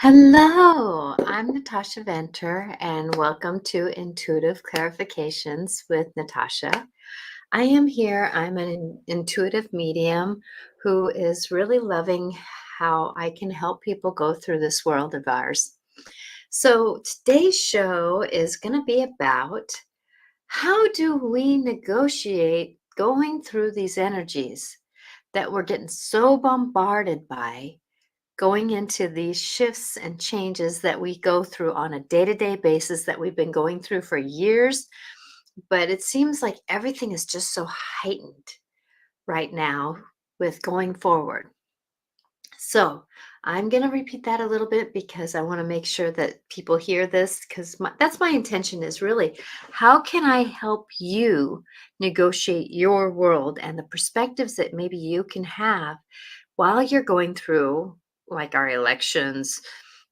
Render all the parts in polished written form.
Hello, I'm Natasha Venter, and welcome to Intuitive Clarifications with Natasha. I am here. I'm an intuitive medium who is really loving how I can help people go through this world of ours. So, today's show is going to be about how do we negotiate going through these energies that we're getting so bombarded by going into these shifts and changes that we go through on a day-to-day basis that we've been going through for years, but it seems like everything is just so heightened right now with going forward. So I'm going to repeat that a little bit because I want to make sure that people hear this because that's my intention is really how can I help you negotiate your world and the perspectives that maybe you can have while you're going through like our elections,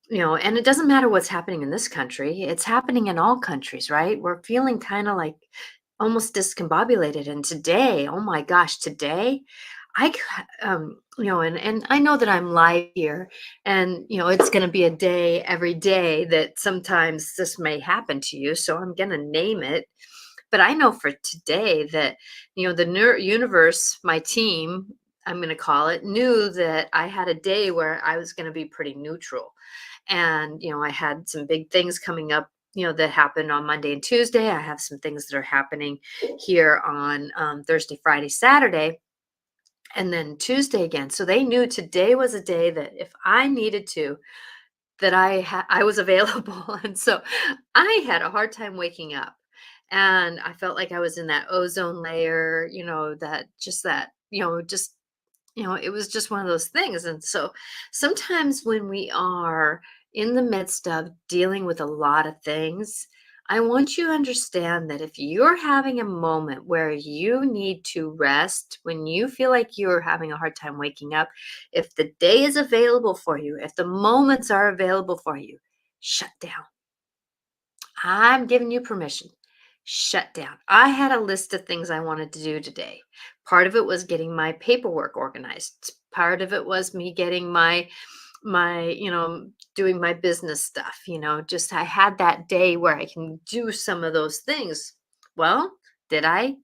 and it doesn't matter what's happening in this country, it's happening in all countries, right? We're feeling kind of like almost discombobulated. And today, oh my gosh, today, and I know that I'm live here, and it's going to be a day every day that sometimes this may happen to you. So I'm going to name it. But I know for today that, the universe, my team, I'm going to call it, knew that I had a day where I was going to be pretty neutral. And, I had some big things coming up, that happened on Monday and Tuesday. I have some things that are happening here on Thursday, Friday, Saturday, and then Tuesday again. So they knew today was a day that if I needed to, that I was available. And so I had a hard time waking up. And I felt like I was in that ozone layer, it was just one of those things. And so sometimes when we are in the midst of dealing with a lot of things, I want you to understand that if you're having a moment where you need to rest, when you feel like you're having a hard time waking up, if the day is available for you, if the moments are available for you, shut down. I'm giving you permission. Shut down. I had a list of things I wanted to do today. Part of it was getting my paperwork organized. Part of it was me getting my doing my business stuff, just I had that day where I can do some of those things. Well, did I?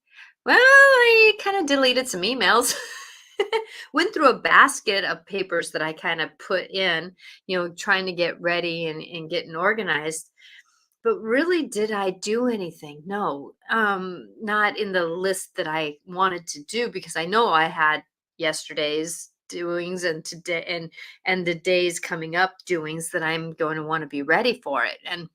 Well, I kind of deleted some emails. Went through a basket of papers that I kind of put in, trying to get ready and getting organized. But really, did I do anything? No, not in the list that I wanted to do because I know I had yesterday's doings and today and the days coming up doings that I'm going to want to be ready for it. And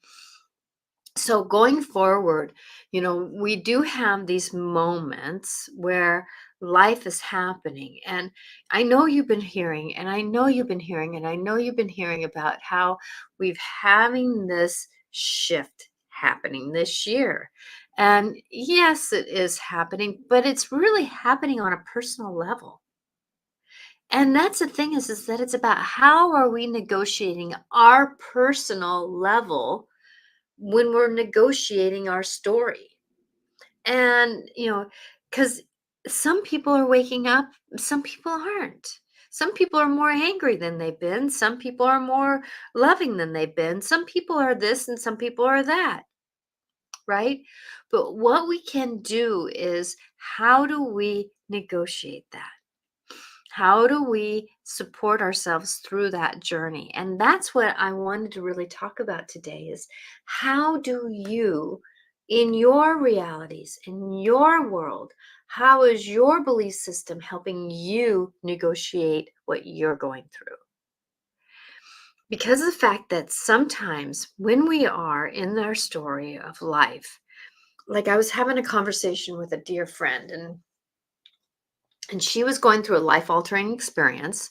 so going forward, we do have these moments where life is happening. And I know you've been hearing, and I know you've been hearing, and I know you've been hearing about how we've having this shift happening this year. And yes, it is happening, but it's really happening on a personal level. And that's the thing is that it's about how are we negotiating our personal level when we're negotiating our story. And, because some people are waking up, some people aren't. Some people are more angry than they've been. Some people are more loving than they've been. Some people are this and some people are that, right? But what we can do is how do we negotiate that? How do we support ourselves through that journey? And that's what I wanted to really talk about today is how do you in your realities, in your world, how is your belief system helping you negotiate what you're going through? Because of the fact that sometimes when we are in our story of life, like I was having a conversation with a dear friend and she was going through a life altering experience.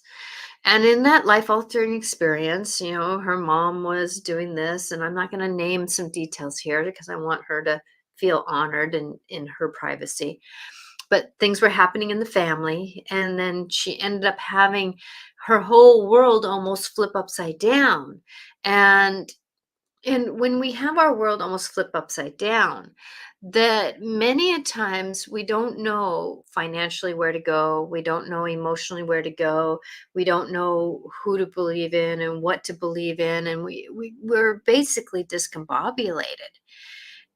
And in that life altering experience, her mom was doing this, and I'm not going to name some details here because I want her to feel honored in her privacy. But things were happening in the family, and then she ended up having her whole world almost flip upside down. And And when we have our world almost flip upside down, that many a times we don't know financially where to go, we don't know emotionally where to go, we don't know who to believe in and what to believe in, and we're basically discombobulated.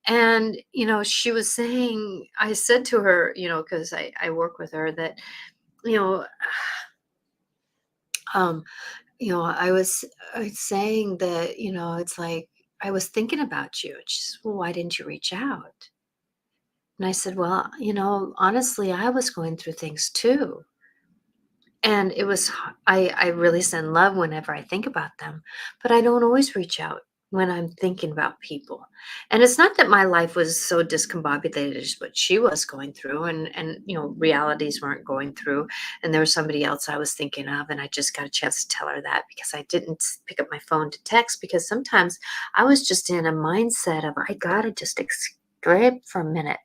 And she was saying, I said to her, because I work with her, that you know um I was saying that, it's like, I was thinking about you. And she says, well, why didn't you reach out? And I said, well, honestly, I was going through things too. And I really send love whenever I think about them, but I don't always reach out when I'm thinking about people. And it's not that my life was so discombobulated as what she was going through, and realities weren't going through, and there was somebody else I was thinking of, and I just got a chance to tell her that because I didn't pick up my phone to text, because sometimes I was just in a mindset of, I gotta just escape for a minute.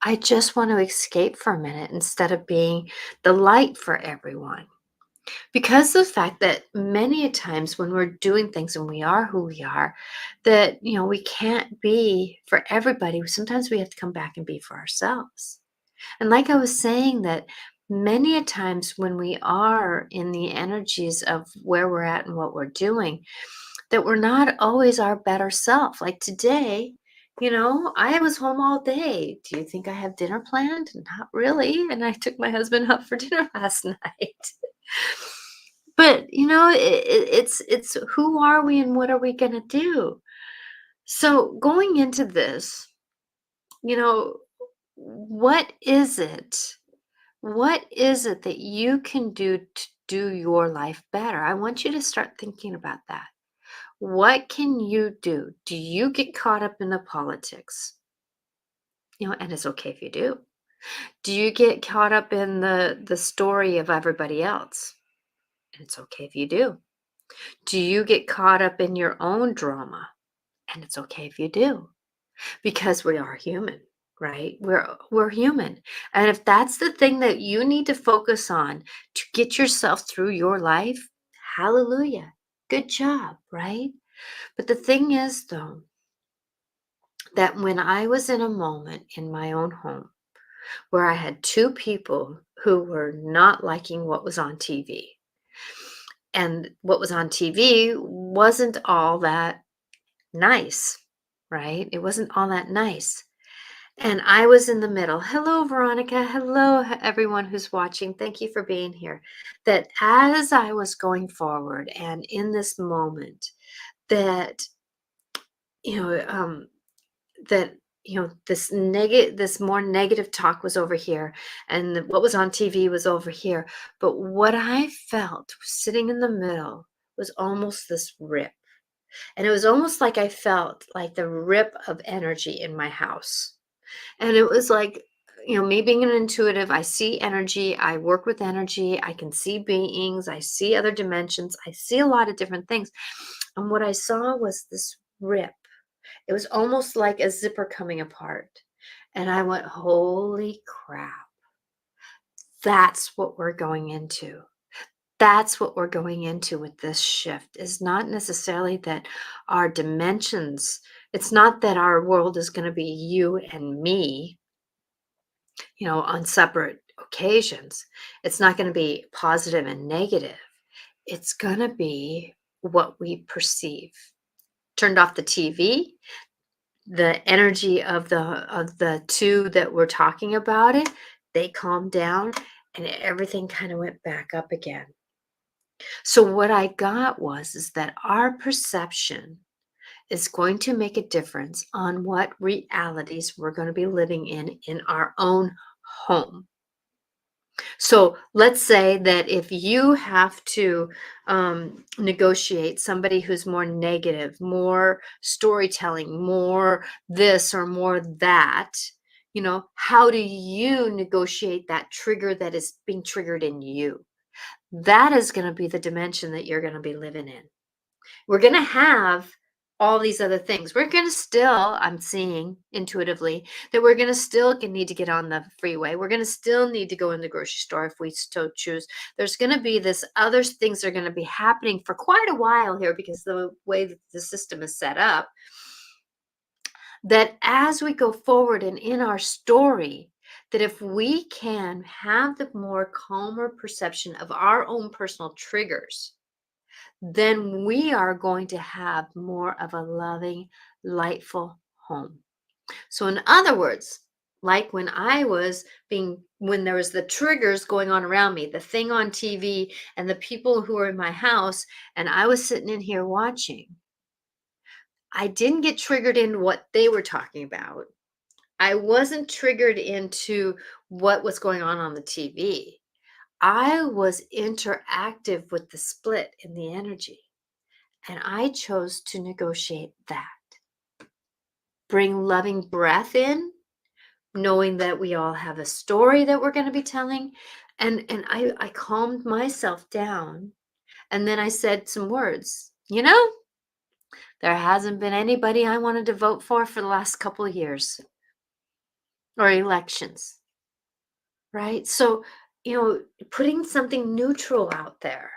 I just want to escape for a minute instead of being the light for everyone. Because of the fact that many a times when we're doing things and we are who we are, that, we can't be for everybody. Sometimes we have to come back and be for ourselves. And like I was saying, that many a times when we are in the energies of where we're at and what we're doing, that we're not always our better self. Like today, I was home all day. Do you think I have dinner planned? Not really. And I took my husband out for dinner last night. But it's who are we and what are we going to do? So going into this, you know, what is it? What is it that you can do to do your life better? I want you to start thinking about that. What can you do? Do you get caught up in the politics? And it's okay if you do. Do you get caught up in the story of everybody else? And it's okay if you do. Do you get caught up in your own drama? And it's okay if you do, because we are human, right? We're human. And if that's the thing that you need to focus on to get yourself through your life, hallelujah. Good job, right? But the thing is, though, that when I was in a moment in my own home where I had two people who were not liking what was on TV, and what was on TV wasn't all that nice, right? It wasn't all that nice. And I was in the middle. Hello, Veronica. Hello, everyone who's watching. Thank you for being here. That as I was going forward and in this moment, that, you know, um, this more negative talk was over here, and what was on TV was over here. But what I felt sitting in the middle was almost this rip. And it was almost like I felt like the rip of energy in my house. And it was like, me being an intuitive, I see energy, I work with energy, I can see beings, I see other dimensions, I see a lot of different things. And what I saw was this rip. It was almost like a zipper coming apart. And I went, holy crap. That's what we're going into. That's what we're going into with this shift, is not necessarily that our dimensions, it's not that our world is going to be you and me, on separate occasions. It's not going to be positive and negative. It's going to be what we perceive. Turned off the TV, the energy of the two that were talking about it, they calmed down, and everything kind of went back up again. So what I got was is that our perception is going to make a difference on what realities we're going to be living in our own home. So let's say that if you have to negotiate somebody who's more negative, more storytelling, more this or more that, how do you negotiate that trigger that is being triggered in you? That is going to be the dimension that you're going to be living in. We're going to have all these other things. We're going to still, I'm seeing intuitively, that we're going to still need to get on the freeway. We're going to still need to go in the grocery store if we so choose. There's going to be this other things are going to be happening for quite a while here because the way that the system is set up, that as we go forward and in our story, that if we can have the more calmer perception of our own personal triggers, then we are going to have more of a loving, lightful home. So, in other words, like when when there was the triggers going on around me, the thing on TV, and the people who were in my house, and I was sitting in here watching, I didn't get triggered in what they were talking about. I wasn't triggered into what was going on the TV. I was interactive with the split in the energy. And I chose to negotiate that. Bring loving breath in, knowing that we all have a story that we're going to be telling. And I calmed myself down. And then I said some words. There hasn't been anybody I wanted to vote for the last couple of years or elections, right? So, putting something neutral out there.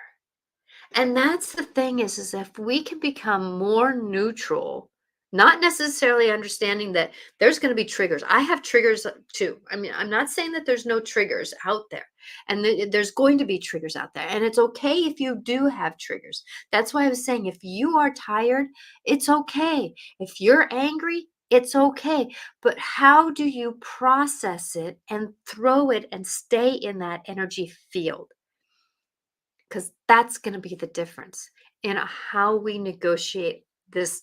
And that's the thing is if we can become more neutral, not necessarily understanding that there's going to be triggers. I have triggers too. I mean, I'm not saying that there's no triggers out there. And there's going to be triggers out there. And it's okay if you do have triggers. That's why I was saying if you are tired, it's okay. If you're angry, it's okay. But how do you process it and throw it and stay in that energy field? Because that's going to be the difference in how we negotiate this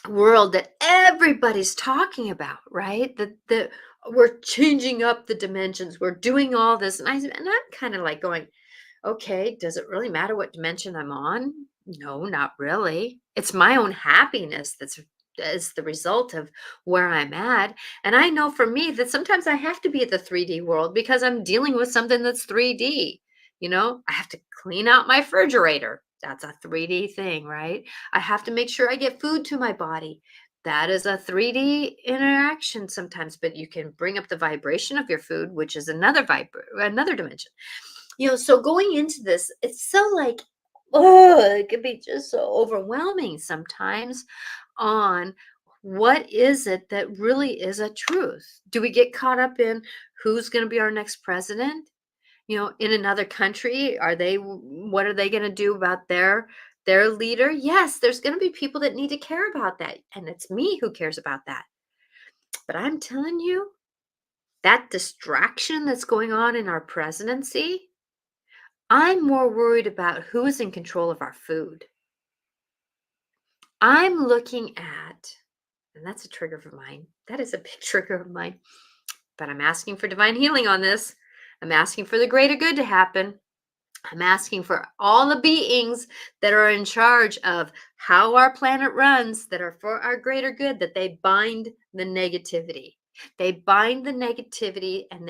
world that everybody's talking about, right? That we're changing up the dimensions, we're doing all this, and I'm kind of like going, okay, does it really matter what dimension I'm on? No, not really. It's my own happiness that's is the result of where I'm at. And I know for me that sometimes I have to be at the 3D world because I'm dealing with something that's 3D. I have to clean out my refrigerator. That's a 3D thing, right? I have to make sure I get food to my body. That is a 3D interaction sometimes, but you can bring up the vibration of your food, which is another dimension. So going into this, it's so like, oh, it can be just so overwhelming sometimes on what is it that really is a truth. Do we get caught up in who's going to be our next president? In another country, what are they going to do about their leader? Yes, there's going to be people that need to care about that, and it's me who cares about that. But I'm telling you, that distraction that's going on in our presidency, I'm more worried about who is in control of our food. I'm looking at, and that's a trigger of mine. That is a big trigger of mine. But I'm asking for divine healing on this. I'm asking for the greater good to happen. I'm asking for all the beings that are in charge of how our planet runs, that are for our greater good, that they bind the negativity. They bind the negativity, and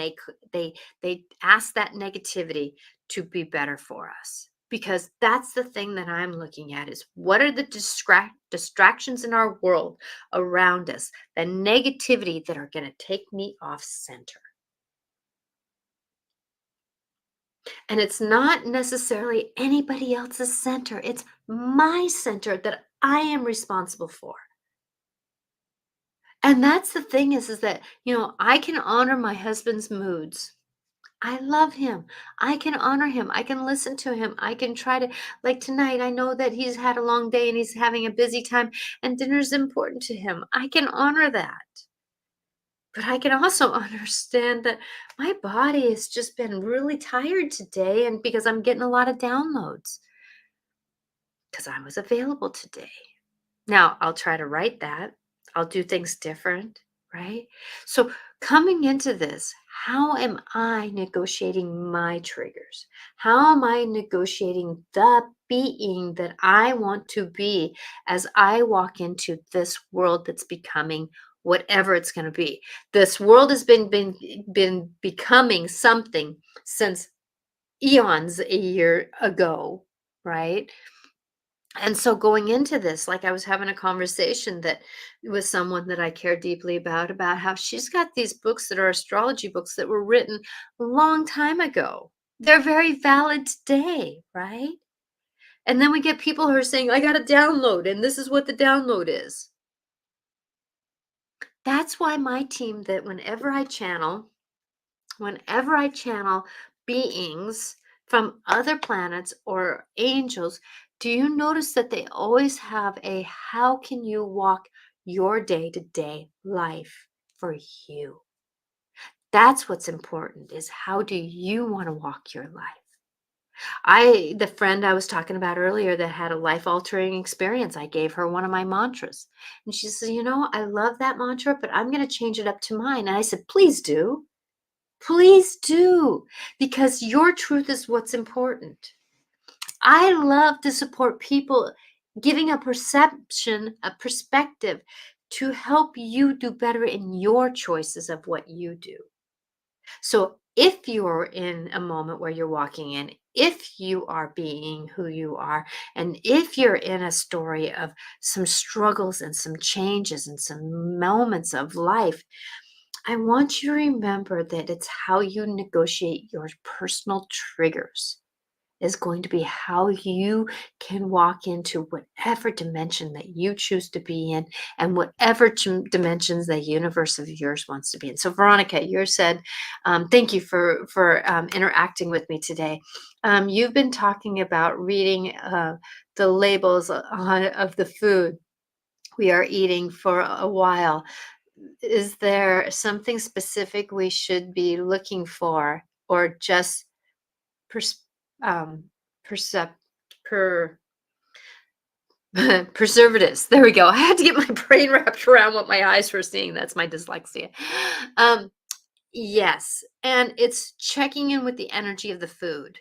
they ask that negativity to be better for us. Because that's the thing that I'm looking at is what are the distractions in our world around us, the negativity that are going to take me off center. And it's not necessarily anybody else's center. It's my center that I am responsible for. And that's the thing is that, I can honor my husband's moods. I love him. I can honor him. I can listen to him. I can try to, like tonight, I know that he's had a long day and he's having a busy time and dinner's important to him. I can honor that. But I can also understand that my body has just been really tired today, and because I'm getting a lot of downloads because I was available today. Now, I'll try to write that. I'll do things different, right? So, coming into this, how am I negotiating my triggers? How am I negotiating the being that I want to be as I walk into this world that's becoming whatever it's going to be? This world has been becoming something since eons a year ago, right? And so going into this, like I was having a conversation that with someone that I care deeply about how she's got these books that are astrology books that were written a long time ago. They're very valid today, right? And then we get people who are saying, I got a download, and this is what the download is. That's why my team, that whenever I channel beings from other planets or angels, do you notice that they always have a how can you walk your day to day life for you? That's what's important, is how do you want to walk your life? The friend I was talking about earlier that had a life altering experience, I gave her one of my mantras. And she said, I love that mantra, but I'm going to change it up to mine. And I said, please do. Please do, because your truth is what's important. I love to support people giving a perception, a perspective to help you do better in your choices of what you do. So if you're in a moment where you're walking in, if you are being who you are, and if you're in a story of some struggles and some changes and some moments of life, I want you to remember that it's how you negotiate your personal triggers is going to be how you can walk into whatever dimension that you choose to be in, and whatever dimensions the universe of yours wants to be in. So Veronica, you said, thank you for interacting with me today. You've been talking about reading the labels of the food we are eating for a while. Is there something specific we should be looking for, or just pers- um, percep- per preservatives? There we go. I had to get my brain wrapped around what my eyes were seeing. That's my dyslexia. Um, yes, and it's checking in with the energy of the food.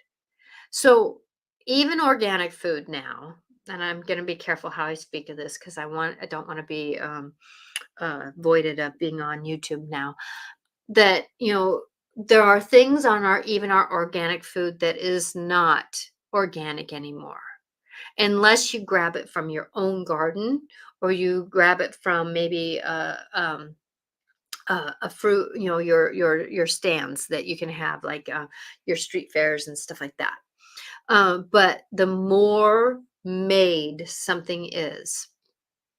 So even organic food now, and I'm going to be careful how I speak of this because I don't want to be voided of being on YouTube now. That, there are things on our even our organic food that is not organic anymore, unless you grab it from your own garden, or you grab it from maybe a fruit, your stands that you can have, like your street fairs and stuff like that. But the more made something is,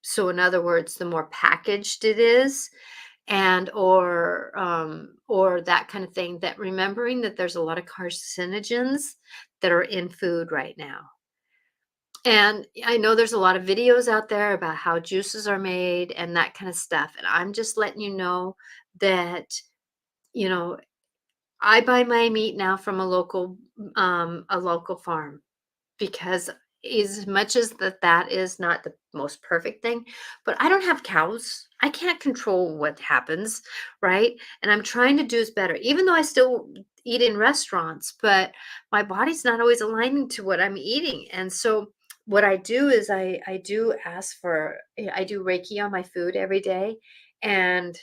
so in other words, the more packaged it is, and or that kind of thing, that remembering that there's a lot of carcinogens that are in food right now. And I know there's a lot of videos out there about how juices are made and that kind of stuff, and I'm just letting you know that, you know I buy my meat now from a local farm, because as much as that is not the most perfect thing, but I don't have cows. I can't control what happens, right? And I'm trying to do is better, even though I still eat in restaurants, but my body's not always aligning to what I'm eating. And so what I do is I do ask for I do Reiki on my food every day, and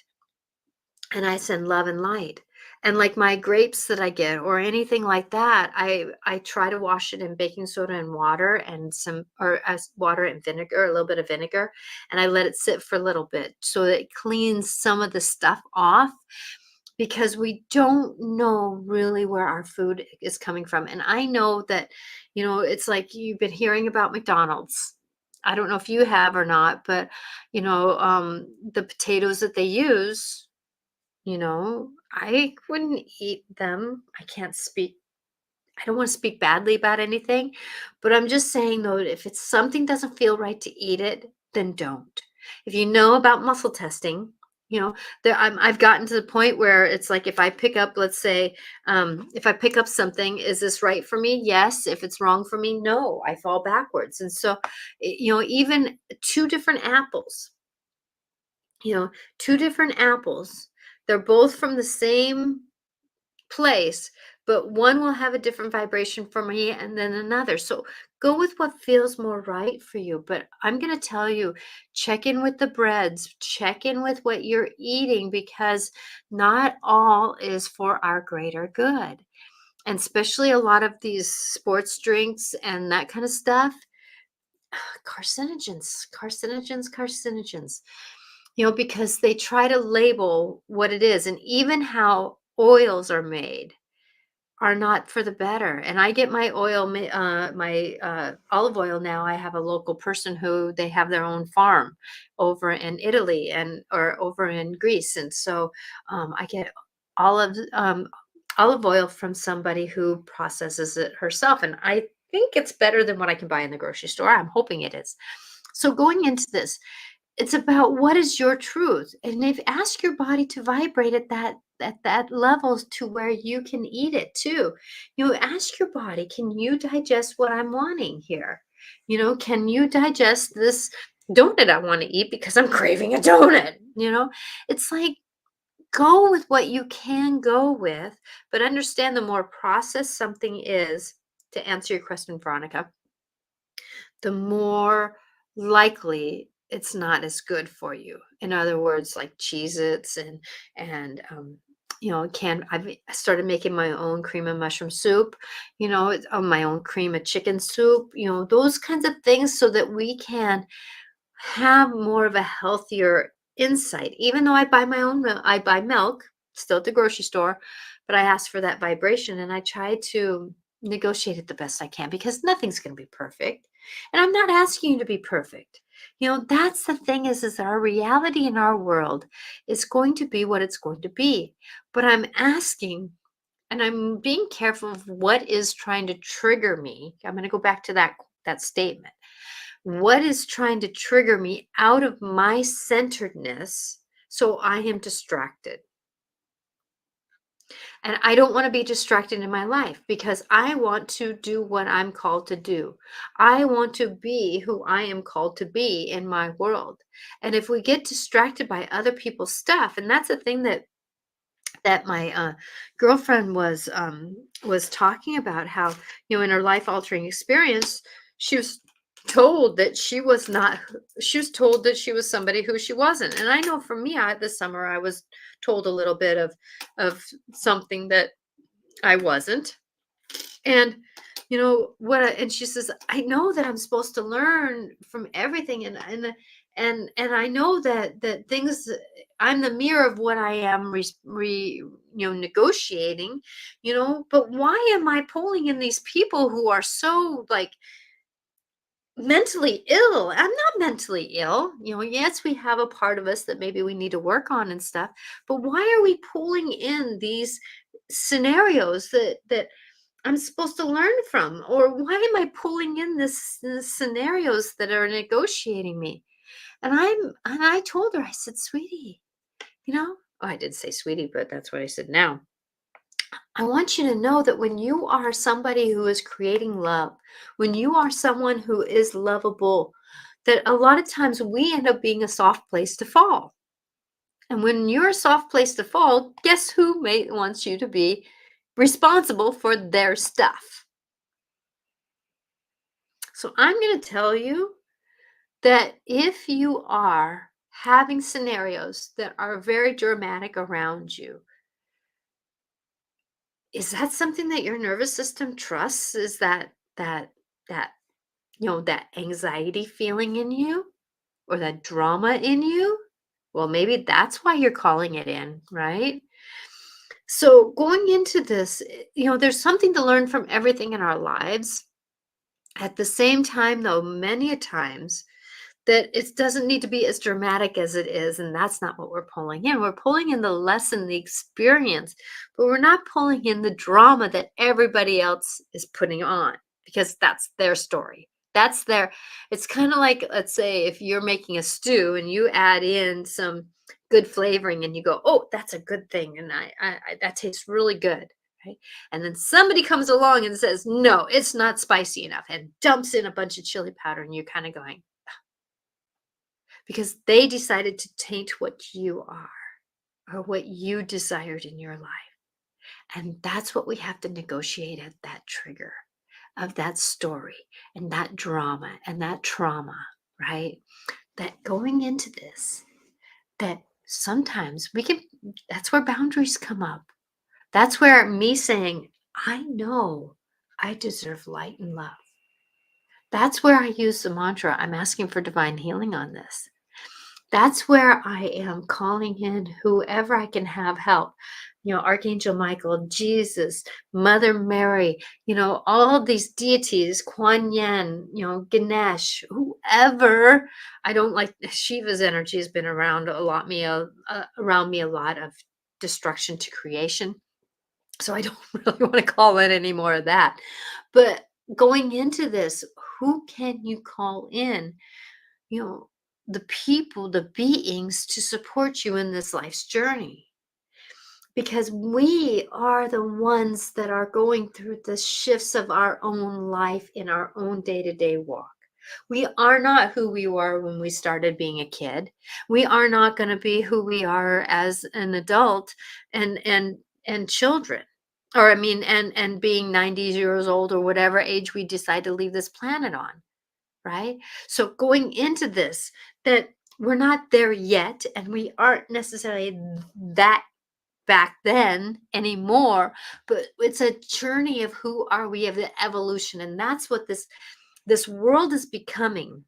I send love and light. And like my grapes that I get or anything like that, I try to wash it in baking soda and water, and some, or as water and vinegar, a little bit of vinegar, and I let it sit for a little bit so that it cleans some of the stuff off, because we don't know really where our food is coming from. And I know that, it's like you've been hearing about McDonald's. I don't know if you have or not, but the potatoes that they use, I wouldn't eat them. I don't want to speak badly about anything, but I'm just saying, though, if it's something doesn't feel right to eat it, then don't. If you know about muscle testing, I've gotten to the point where it's like, if I pick up, let's say, if I pick up something, is this right for me? Yes. If it's wrong for me, no. I fall backwards. And so, even two different apples, you know, two different apples. They're both from the same place, but one will have a different vibration for me and then another. So go with what feels more right for you. But I'm going to tell you, check in with the breads, check in with what you're eating, because not all is for our greater good. And especially a lot of these sports drinks and that kind of stuff, Carcinogens. Because they try to label what it is, and even how oils are made are not for the better. And I get my olive oil now. I have a local person who they have their own farm over in Italy and or over in Greece, and so I get olive olive oil from somebody who processes it herself, and I think it's better than what I can buy in the grocery store. I'm hoping it is. So going into this, it's about what is your truth, and if ask your body to vibrate at that level to where you can eat it too. Ask your body, can you digest what I'm wanting here? Can you digest this donut I want to eat because I'm craving a donut? It's like go with what you can go with, but understand the more processed something is, to answer your question, Veronica, the more likely it's not as good for you. In other words, like Cheez-Its I started making my own cream of mushroom soup, my own cream of chicken soup, those kinds of things so that we can have more of a healthier insight. Even though I buy milk still at the grocery store, but I ask for that vibration and I try to negotiate it the best I can because nothing's going to be perfect. And I'm not asking you to be perfect. That's the thing is our reality in our world is going to be what it's going to be. But I'm asking and I'm being careful of what is trying to trigger me. I'm going to go back to that statement. What is trying to trigger me out of my centeredness so I am distracted? And I don't want to be distracted in my life because I want to do what I'm called to do. I want to be who I am called to be in my world. And if we get distracted by other people's stuff, and that's the thing that my girlfriend was talking about, how in her life altering experience she was told that she was not she was told that she was somebody who she wasn't. And I know for me, this summer I was told a little bit of something that I wasn't. And and she says, I know that I'm supposed to learn from everything, and I know that things, I'm the mirror of what I am negotiating, but why am I pulling in these people who are so like mentally ill? I'm not mentally ill. Yes, we have a part of us that maybe we need to work on and stuff, but why are we pulling in these scenarios that I'm supposed to learn from? Or why am I pulling in this scenarios that are negotiating me? And I told her, I said, sweetie, I did say sweetie, but that's what I said now. I want you to know that when you are somebody who is creating love, when you are someone who is lovable, that a lot of times we end up being a soft place to fall. And when you're a soft place to fall, guess who wants you to be responsible for their stuff? So I'm going to tell you that if you are having scenarios that are very dramatic around you, is that something that your nervous system trusts? Is that that anxiety feeling in you or that drama in you? Well, maybe that's why you're calling it in, right? So going into this, there's something to learn from everything in our lives. At the same time, though, many a times that it doesn't need to be as dramatic as it is, and that's not what we're pulling in. We're pulling in the lesson, the experience, but we're not pulling in the drama that everybody else is putting on because that's their story. That's their It's kind of like, let's say if you're making a stew and you add in some good flavoring and you go, "Oh, that's a good thing," and I that tastes really good. Right? And then somebody comes along and says, "No, it's not spicy enough," and dumps in a bunch of chili powder, and you're kind of going, because they decided to taint what you are or what you desired in your life. And that's what we have to negotiate at that trigger of that story and that drama and that trauma, right? That going into this, that sometimes that's where boundaries come up. That's where me saying, I know I deserve light and love. That's where I use the mantra, I'm asking for divine healing on this. That's where I am calling in whoever I can have help. Archangel Michael, Jesus, Mother Mary, all these deities, Kuan Yin, Ganesh, whoever. I don't like Shiva's energy has been around me a lot of destruction to creation. So I don't really want to call in any more of that. But going into this, who can you call in? you know, the people, the beings to support you in this life's journey. Because we are the ones that are going through the shifts of our own life in our own day to day walk. We are not who we were when we started being a kid. We are not going to be who we are as an adult and children. Or I mean and being 90 years old or whatever age we decide to leave this planet on, right? So going into this, that we're not there yet, and we aren't necessarily that back then anymore, but it's a journey of who are we, of the evolution, and that's what this world is becoming.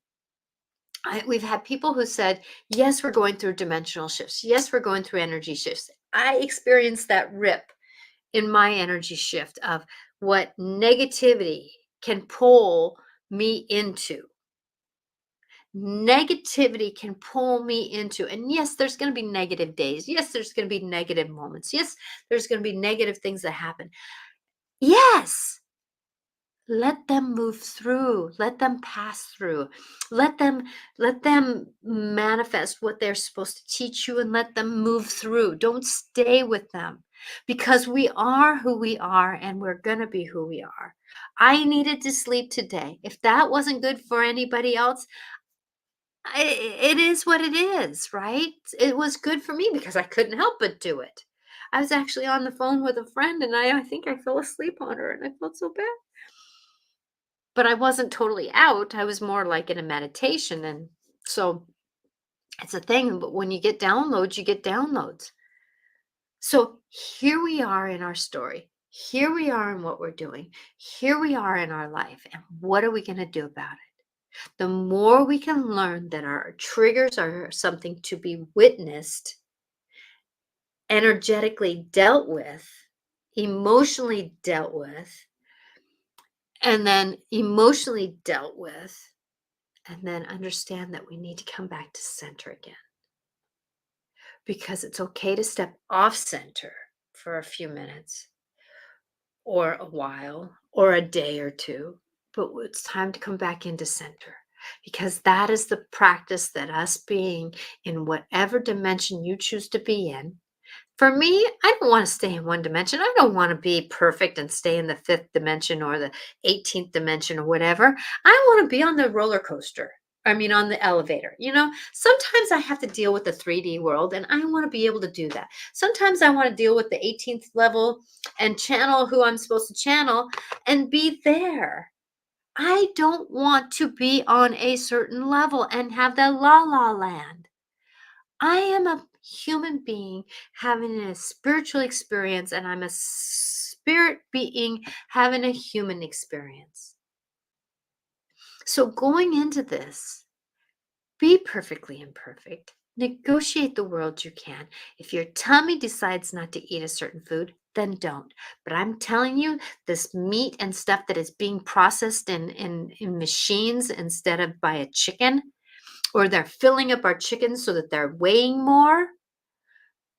We've had people who said, yes, we're going through dimensional shifts. Yes, we're going through energy shifts. I experienced that rip in my energy shift of what negativity can pull me into. Negativity can pull me into, and yes, there's going to be negative days. Yes, there's going to be negative moments. Yes, there's going to be negative things that happen. Yes, let them move through, let them pass through, let them manifest what they're supposed to teach you, and let them move through. Don't stay with them, because we are who we are, and we're going to be who we are. I needed to sleep today. If that wasn't good for anybody else, it is what it is, right? It was good for me because I couldn't help but do it. I was actually on the phone with a friend, and I think I fell asleep on her, and I felt so bad. But I wasn't totally out. I was more like in a meditation. And so it's a thing. But when you get downloads, you get downloads. So here we are in our story. Here we are in what we're doing. Here we are in our life. And what are we going to do about it? The more we can learn that our triggers are something to be witnessed, energetically dealt with, emotionally dealt with, and then emotionally dealt with, and then understand that we need to come back to center again. Because it's okay to step off center for a few minutes or a while or a day or two, but it's time to come back into center, because that is the practice that us being in whatever dimension you choose to be in. For me, I don't want to stay in one dimension. I don't want to be perfect and stay in the fifth dimension or the 18th dimension or whatever. I want to be on the roller coaster. I mean, on the elevator. Sometimes I have to deal with the 3D world, and I want to be able to do that. Sometimes I want to deal with the 18th level and channel who I'm supposed to channel and be there. I don't want to be on a certain level and have that la la land. I am a human being having a spiritual experience, and I'm a spirit being having a human experience. So going into this, be perfectly imperfect. Negotiate the world you can. If your tummy decides not to eat a certain food, then don't. But I'm telling you, this meat and stuff that is being processed in machines instead of by a chicken, or they're filling up our chickens so that they're weighing more,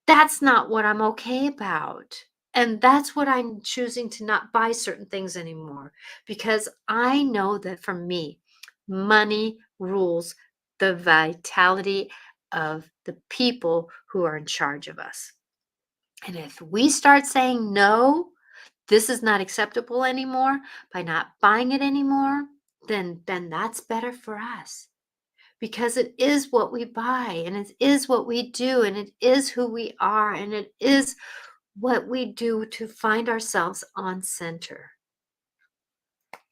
that's not what I'm okay about. And that's what I'm choosing to not buy certain things anymore, because I know that for me, money rules the vitality of the people who are in charge of us. And if we start saying, no, this is not acceptable anymore, by not buying it anymore, then that's better for us, because it is what we buy, and it is what we do, and it is who we are, and it is what we do to find ourselves on center.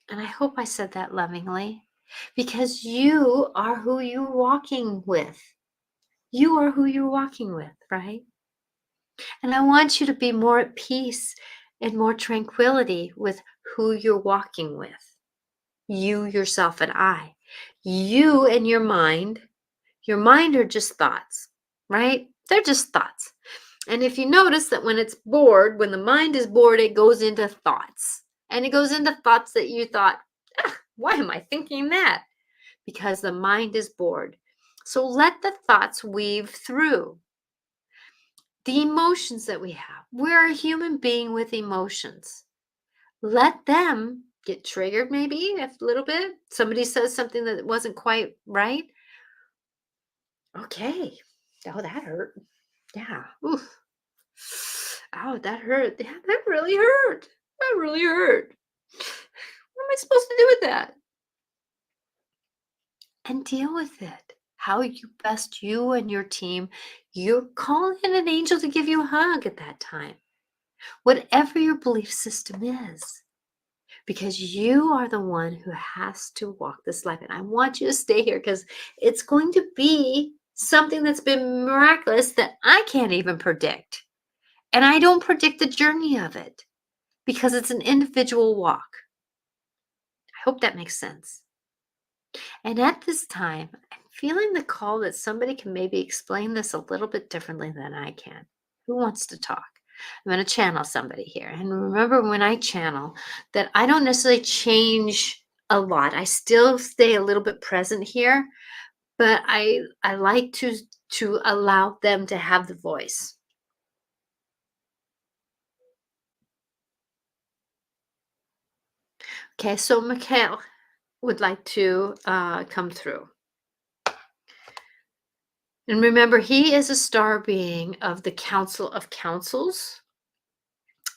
And I hope I said that lovingly, because you are who you're walking with. You are who you're walking with, right? And I want you to be more at peace and more tranquility with who you're walking with. You, yourself, and I. You and your mind are just thoughts, right? They're just thoughts. And if you notice that when it's bored, when the mind is bored, it goes into thoughts. And it goes into thoughts that you thought, why am I thinking that? Because the mind is bored. So let the thoughts weave through. The emotions that we have. We're a human being with emotions. Let them get triggered, maybe a little bit. Somebody says something that wasn't quite right. Okay. Oh, that hurt. Yeah. Oof. Oh, that hurt. Yeah, that really hurt. That really hurt. What am I supposed to do with that? And deal with it. How you best, you and your team, you call in an angel to give you a hug at that time. Whatever your belief system is, because you are the one who has to walk this life. And I want you to stay here because it's going to be something that's been miraculous that I can't even predict. And I don't predict the journey of it because it's an individual walk. I hope that makes sense. And at this time, I'm feeling the call that somebody can maybe explain this a little bit differently than I can. Who wants to talk? I'm going to channel somebody here. And remember when I channel that I don't necessarily change a lot. I still stay a little bit present here, but I like to allow them to have the voice. Okay, so Mikhail would like to come through. And remember, he is a star being of the Council of Councils,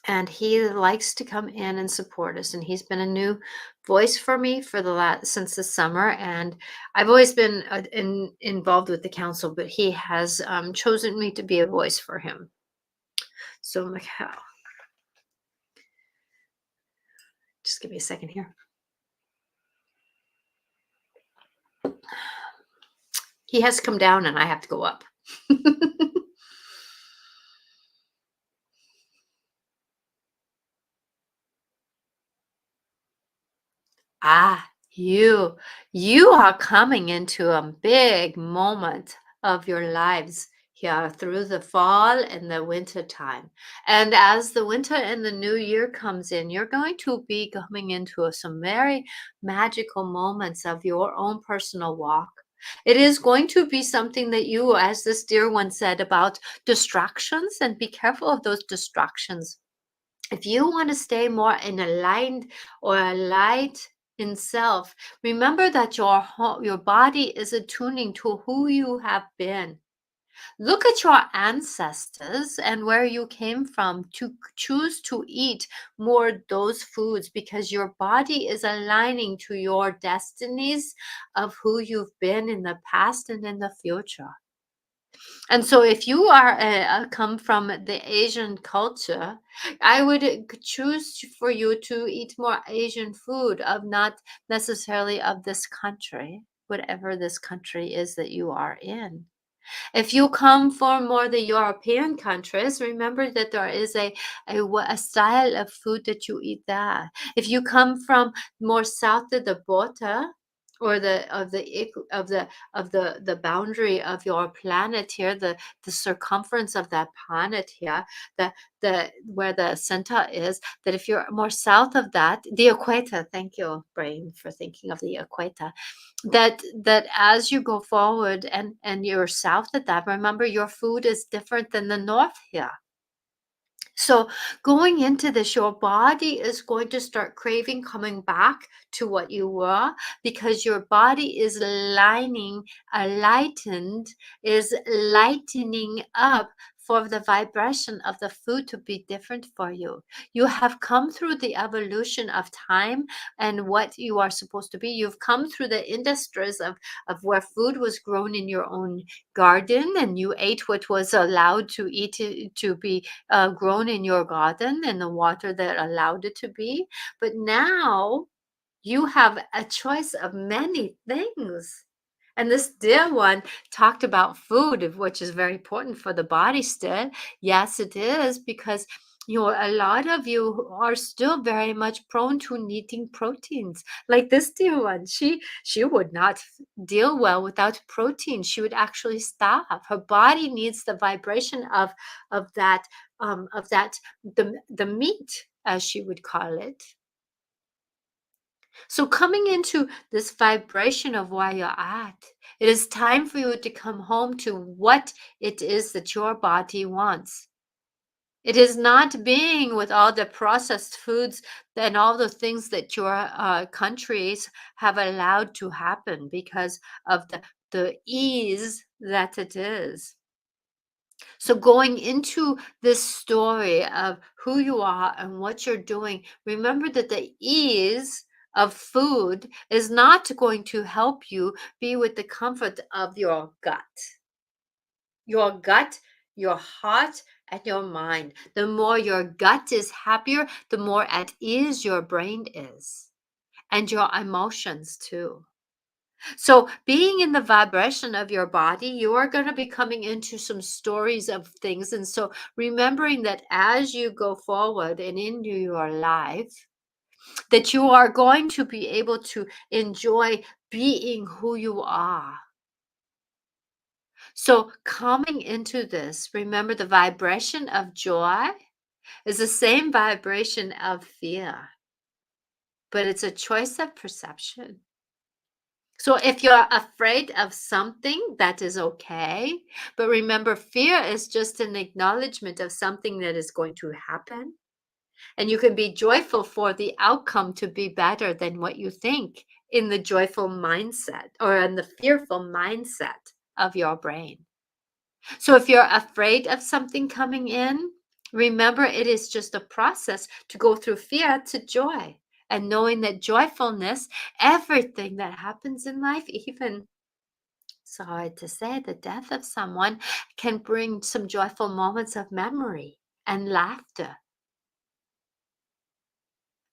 and he likes to come in and support us. And he's been a new voice for me for the last since the summer. And I've always been involved with the council, but he has chosen me to be a voice for him. So, Mikhail, just give me a second here. He has come down, and I have to go up. Ah, you are coming into a big moment of your lives here through the fall and the winter time. And as the winter and the new year comes in, you're going to be coming into some very magical moments of your own personal walk. It is going to be something that you, as this dear one said, about distractions, and be careful of those distractions. If you want to stay more in aligned or a light in self, remember that your body is attuning to who you have been. Look at your ancestors and where you came from to choose to eat more those foods because your body is aligning to your destinies of who you've been in the past and in the future. And so if you are come from the Asian culture, I would choose for you to eat more Asian food of not necessarily of this country, whatever this country is that you are in. If you come from more the European countries, remember that there is a style of food that you eat there. If you come from more south of the border or the boundary of your planet here, the circumference of that planet here, the where the center is, that if you're more south of that, the equator, thank you, brain, for thinking of the equator, that as you go forward and you're south of that, remember your food is different than the north here. So going into this, your body is going to start craving coming back to what you were because your body is is lightening up for the vibration of the food to be different for you. You have come through the evolution of time and what you are supposed to be. You've come through the industries of where food was grown in your own garden and you ate what was allowed to eat to be grown in your garden and the water that allowed it to be. But now you have a choice of many things. And this dear one talked about food, which is very important for the body still. Yes, it is, because A lot of you are still very much prone to needing proteins. Like this dear one, she would not deal well without protein. She would actually starve. Her body needs the vibration of that the meat, as she would call it. So coming into this vibration of where you're at, it is time for you to come home to what it is that your body wants. It is not being with all the processed foods and all the things that your countries have allowed to happen because of the ease that it is. So, going into this story of who you are and what you're doing, remember that the ease of food is not going to help you be with the comfort of your gut, your heart, and your mind. The more your gut is happier, the more at ease your brain is, and your emotions too. So, being in the vibration of your body, you are going to be coming into some stories of things. And so, remembering that as you go forward and into your life, that you are going to be able to enjoy being who you are. So, coming into this, remember the vibration of joy is the same vibration of fear, but it's a choice of perception. So, if you're afraid of something, that is okay. But remember, fear is just an acknowledgement of something that is going to happen. And you can be joyful for the outcome to be better than what you think in the joyful mindset or in the fearful mindset of your brain. So if you're afraid of something coming in, remember it is just a process to go through fear to joy. And knowing that joyfulness, everything that happens in life, even sorry to say, the death of someone can bring some joyful moments of memory and laughter.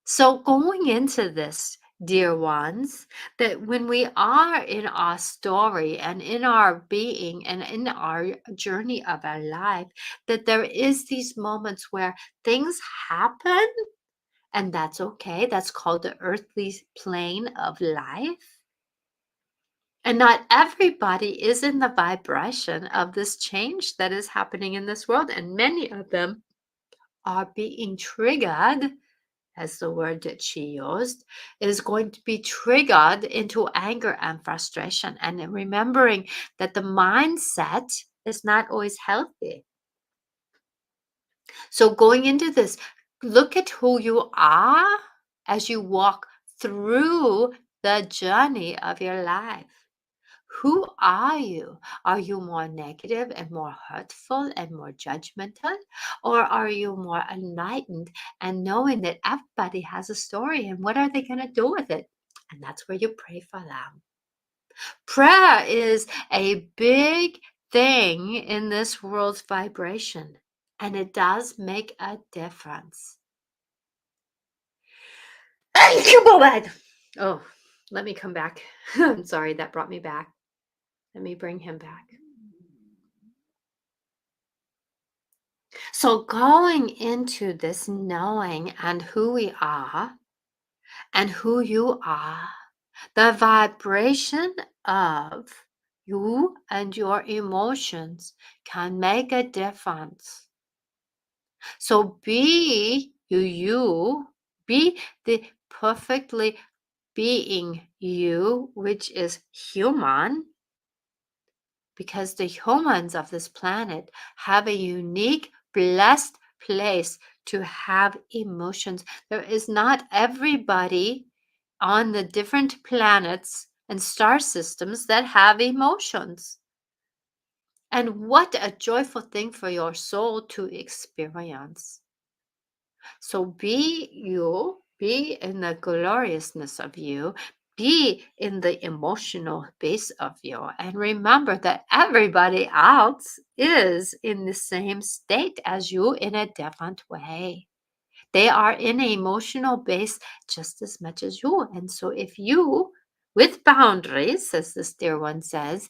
So, going into this, dear ones, that when we are in our story and in our being and in our journey of our life, that there is these moments where things happen and that's okay. That's called the earthly plane of life. And not everybody is in the vibration of this change that is happening in this world. And many of them are being triggered, as the word that she used, is going to be triggered into anger and frustration. And remembering that the mindset is not always healthy. So going into this, look at who you are as you walk through the journey of your life. Who are you? Are you more negative and more hurtful and more judgmental? Or are you more enlightened and knowing that everybody has a story and what are they going to do with it? And that's where you pray for them. Prayer is a big thing in this world's vibration, and it does make a difference. Oh, let me come back. I'm sorry, that brought me back. Let me bring him back. So, going into this knowing and who we are and who you are, the vibration of you and your emotions can make a difference. So, be the perfectly being you, which is human, because the humans of this planet have a unique, blessed place to have emotions. There is not everybody on the different planets and star systems that have emotions. And what a joyful thing for your soul to experience. So be you, be in the gloriousness of you, be in the emotional base of you, and remember that everybody else is in the same state as you in a different way. They are in an emotional base just as much as you. And so if you, with boundaries, as this dear one says,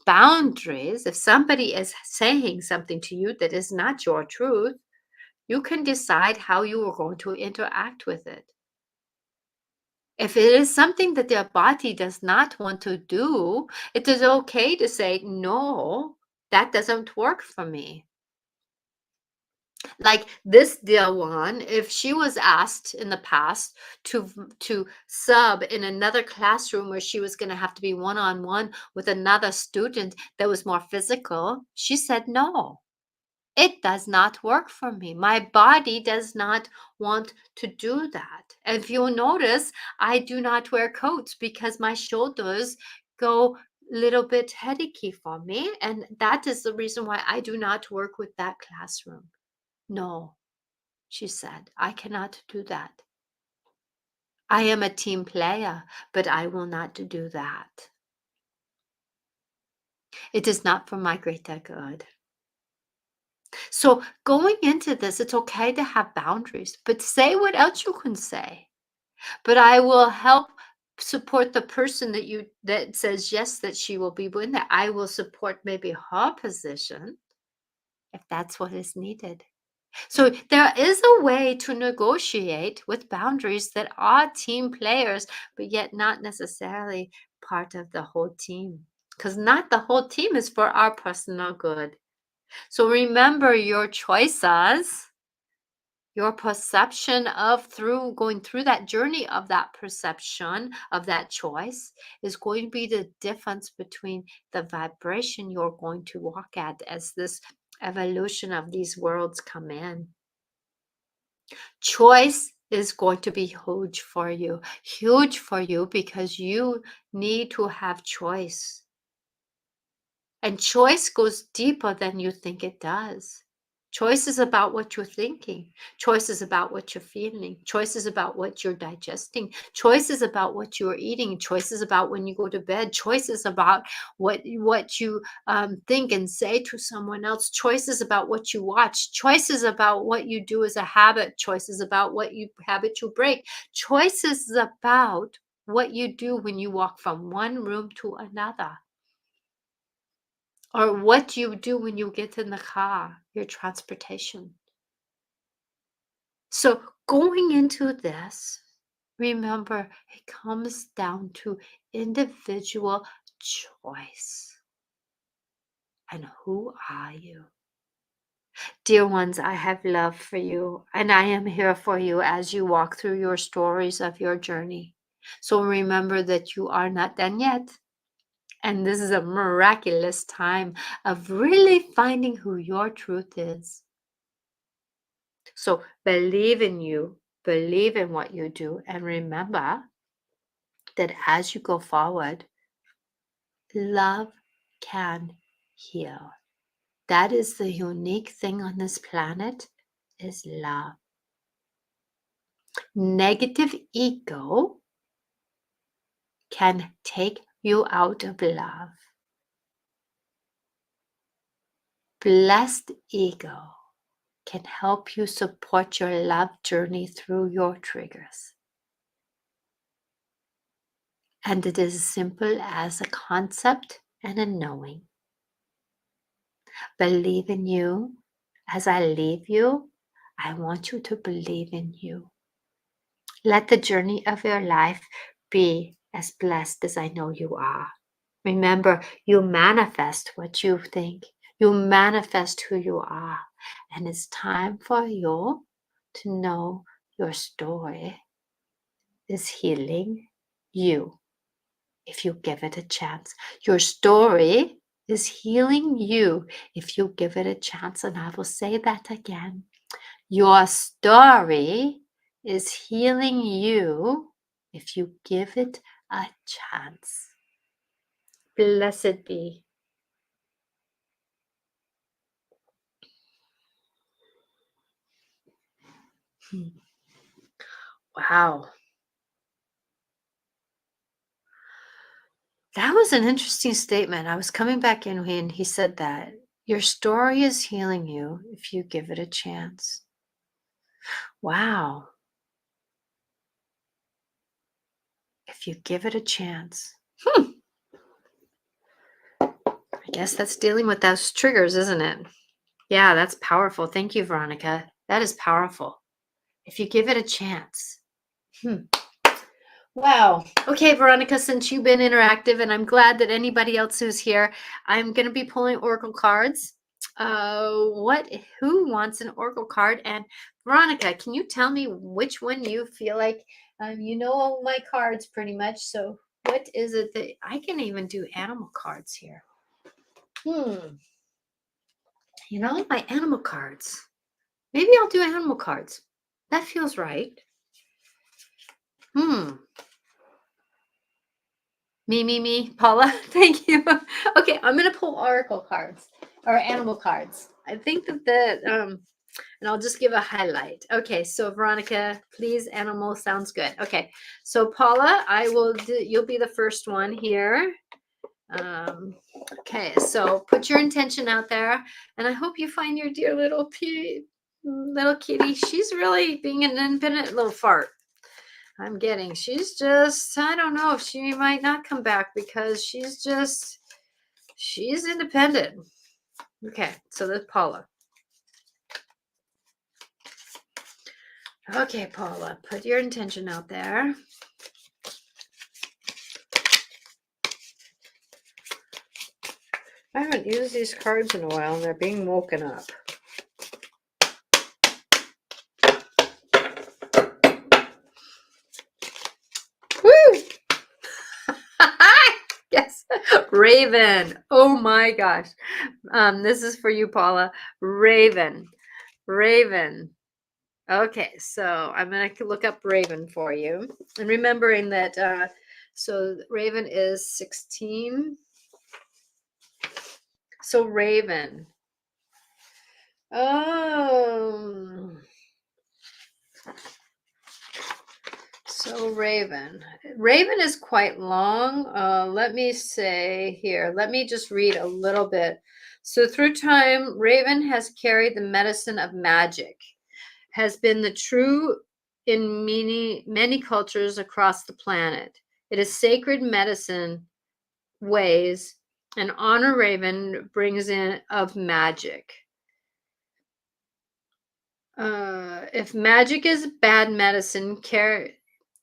boundaries, if somebody is saying something to you that is not your truth, You can decide how you are going to interact with it. If it is something that their body does not want to do, it is okay to say, no, that doesn't work for me. Like this dear one, if she was asked in the past to sub in another classroom where she was going to have to be one-on-one with another student that was more physical, she said no. It does not work for me. My body does not want to do that. And if you'll notice, I do not wear coats because my shoulders go a little bit headachy for me. And that is the reason why I do not work with that classroom. No, she said, I cannot do that. I am a team player, but I will not do that. It is not for my greater good. So going into this, it's okay to have boundaries, but say what else you can say. But I will help support the person that says yes, that she will be in there. I will support maybe her position if that's what is needed. So there is a way to negotiate with boundaries that are team players, but yet not necessarily part of the whole team. Because not the whole team is for our personal good. So remember your choices, your perception of through going through that journey of that perception of that choice is going to be the difference between the vibration you're going to walk at as this evolution of these worlds come in. Choice is going to be huge for you because you need to have choice. And choice goes deeper than you think it does. Choice is about what you're thinking. Choice is about what you're feeling. Choice is about what you're digesting. Choice is about what you're eating. Choice is about when you go to bed. Choice is about what you think and say to someone else. Choice is about what you watch. Choice is about what you do as a habit. Choice is about what habit you break. Choice is about what you do when you walk from one room to another. Or what you do when you get in the car, your transportation. So going into this, remember, it comes down to individual choice. And who are you? Dear ones, I have love for you, and I am here for you as you walk through your stories of your journey. So remember that you are not done yet. And this is a miraculous time of really finding who your truth is. So believe in you, believe in what you do, and remember that as you go forward, love can heal. That is the unique thing on this planet is love. Negative ego can take you out of love. Blessed ego can help you support your love journey through your triggers. And it is as simple as a concept and a knowing. Believe in you. As I leave you, I want you to believe in you. Let the journey of your life be as blessed as I know you are. Remember, you manifest what you think. You manifest who you are. And it's time for you to know your story is healing you if you give it a chance. Your story is healing you if you give it a chance. And I will say that again. Your story is healing you if you give it a chance. Blessed be. Wow. That was an interesting statement. I was coming back in when he said that. Your story is healing you if you give it a chance. Wow. If you give it a chance. I guess that's dealing with those triggers, isn't it? Yeah, that's powerful. Thank you, Veronica. That is powerful if you give it a chance. Hmm. Wow. Okay, Veronica, since you've been interactive, and I'm glad that anybody else who's here, I'm going to be pulling oracle cards. Who wants an oracle card? And Veronica, can you tell me which one you feel like, you know all my cards pretty much. So what is it that I can even do animal cards here? You know, my animal cards. Maybe I'll do animal cards. That feels right. Me, Paula. Thank you. Okay, I'm gonna pull oracle cards or animal cards. I think and I'll just give a highlight. Okay, so Veronica, please, animal sounds good. Okay, so Paula, you'll be the first one here. Okay, so put your intention out there, and I hope you find your dear little kitty. She's really being an independent little fart. She's just, I don't know if she might not come back because she's independent. Okay, so that's Paula. Okay, Paula, put your intention out there. I haven't used these cards in a while and they're being woken up. Woo! Yes, Raven. Oh my gosh. This is for you, Paula. Raven. Okay, so I'm going to look up Raven for you. And remembering that, so Raven is 16. So Raven. Oh. So Raven. Raven is quite long. Let me say here, let me just read a little bit. So through time, Raven has carried the medicine of magic, has been the true in many cultures across the planet. It is sacred medicine ways, and honor Raven brings in of magic. If magic is bad medicine,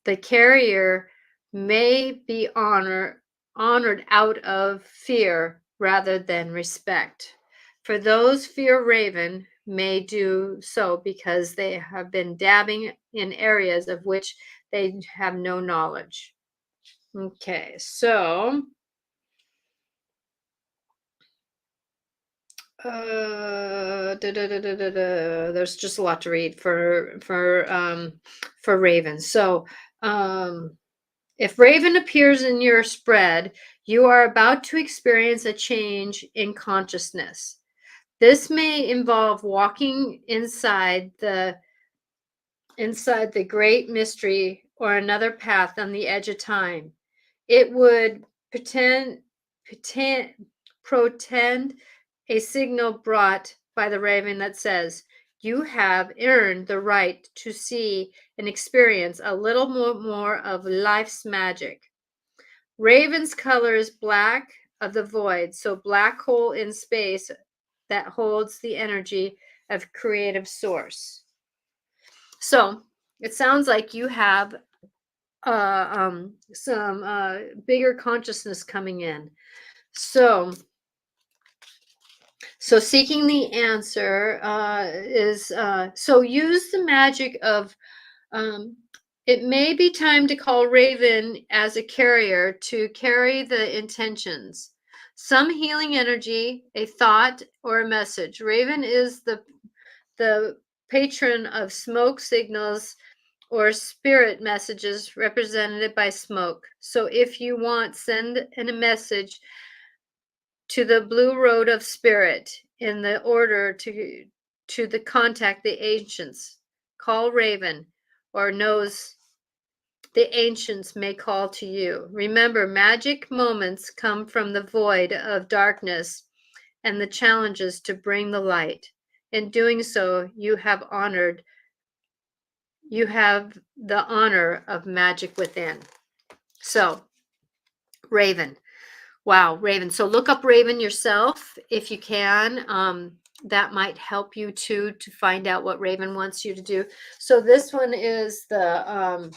the carrier may be honored out of fear rather than respect. For those fear Raven may do so because they have been dabbing in areas of which they have no knowledge. Okay, so there's just a lot to read for Raven. So if Raven appears in your spread, you are about to experience a change in consciousness. This may involve walking inside the great mystery or another path on the edge of time. It would protend a signal brought by the raven that says, you have earned the right to see and experience a little more of life's magic. Raven's color is black of the void, so black hole in space that holds the energy of creative source. So it sounds like you have some bigger consciousness coming in. So seeking the answer is so use the magic of it may be time to call Raven as a carrier to carry the intentions, some healing energy, a thought, or a message. Raven is the patron of smoke signals or spirit messages represented by smoke. So if you want, send in a message to the blue road of spirit in the order to the contact the ancients. Call Raven, or knows the ancients may call to you. Remember, magic moments come from the void of darkness and the challenges to bring the light. In doing so, you have the honor of magic within. So, Raven. Wow, Raven. So look up Raven yourself if you can. that might help you too to find out what Raven wants you to do. So this one is the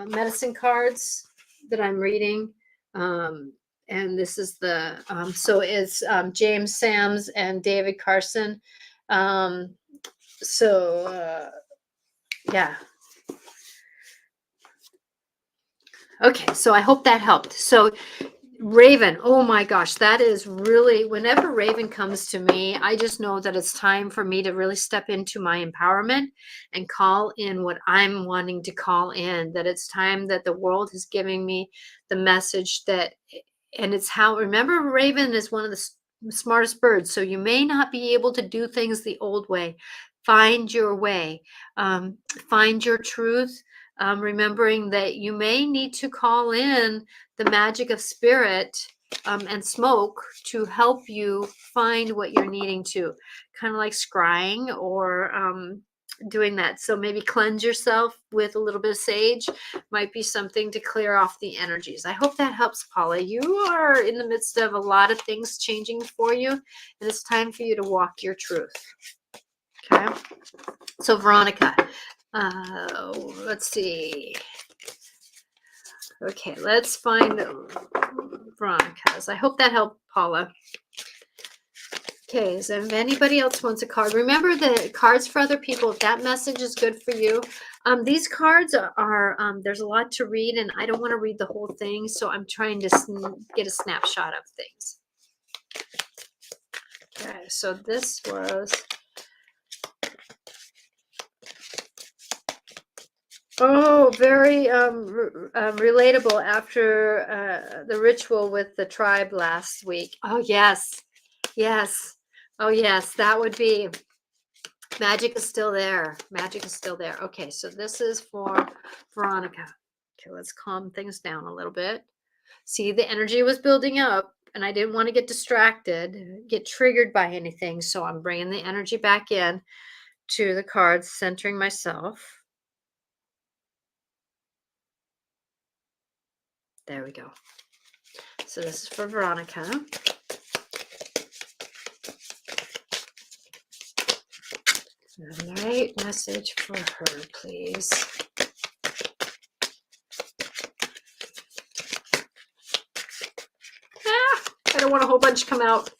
medicine cards that I'm reading. Um, and this is the, so it's James Sams and David Carson. Um, so, yeah. Okay, so I hope that helped. So Raven, oh my gosh, that is really, whenever Raven comes to me, I just know that it's time for me to really step into my empowerment and call in what I'm wanting to call in, that it's time that the world is giving me the message that, and it's how, remember, Raven is one of the smartest birds, so you may not be able to do things the old way. Find your way, find your truth, remembering that you may need to call in the magic of spirit and smoke to help you find what you're needing to, kind of like scrying or doing that. So maybe cleanse yourself with a little bit of sage might be something to clear off the energies. I hope that helps, Paula. You are in the midst of a lot of things changing for you, and it's time for you to walk your truth. Okay. So Veronica, let's see. Okay, let's find Veronica's. I hope that helped, Paula. Okay, so if anybody else wants a card, remember the cards for other people. If that message is good for you, these cards are there's a lot to read, and I don't want to read the whole thing, so I'm trying to get a snapshot of things. Okay, so this was. Oh, very relatable after the ritual with the tribe last week. Oh, yes. Yes. Oh, yes. That would be. Magic is still there. Magic is still there. Okay, so this is for Veronica. Okay, let's calm things down a little bit. See, the energy was building up, and I didn't want to get distracted, get triggered by anything. So I'm bringing the energy back in to the cards, centering myself. There we go. So this is for Veronica. All right, message for her, please. I don't want a whole bunch come out.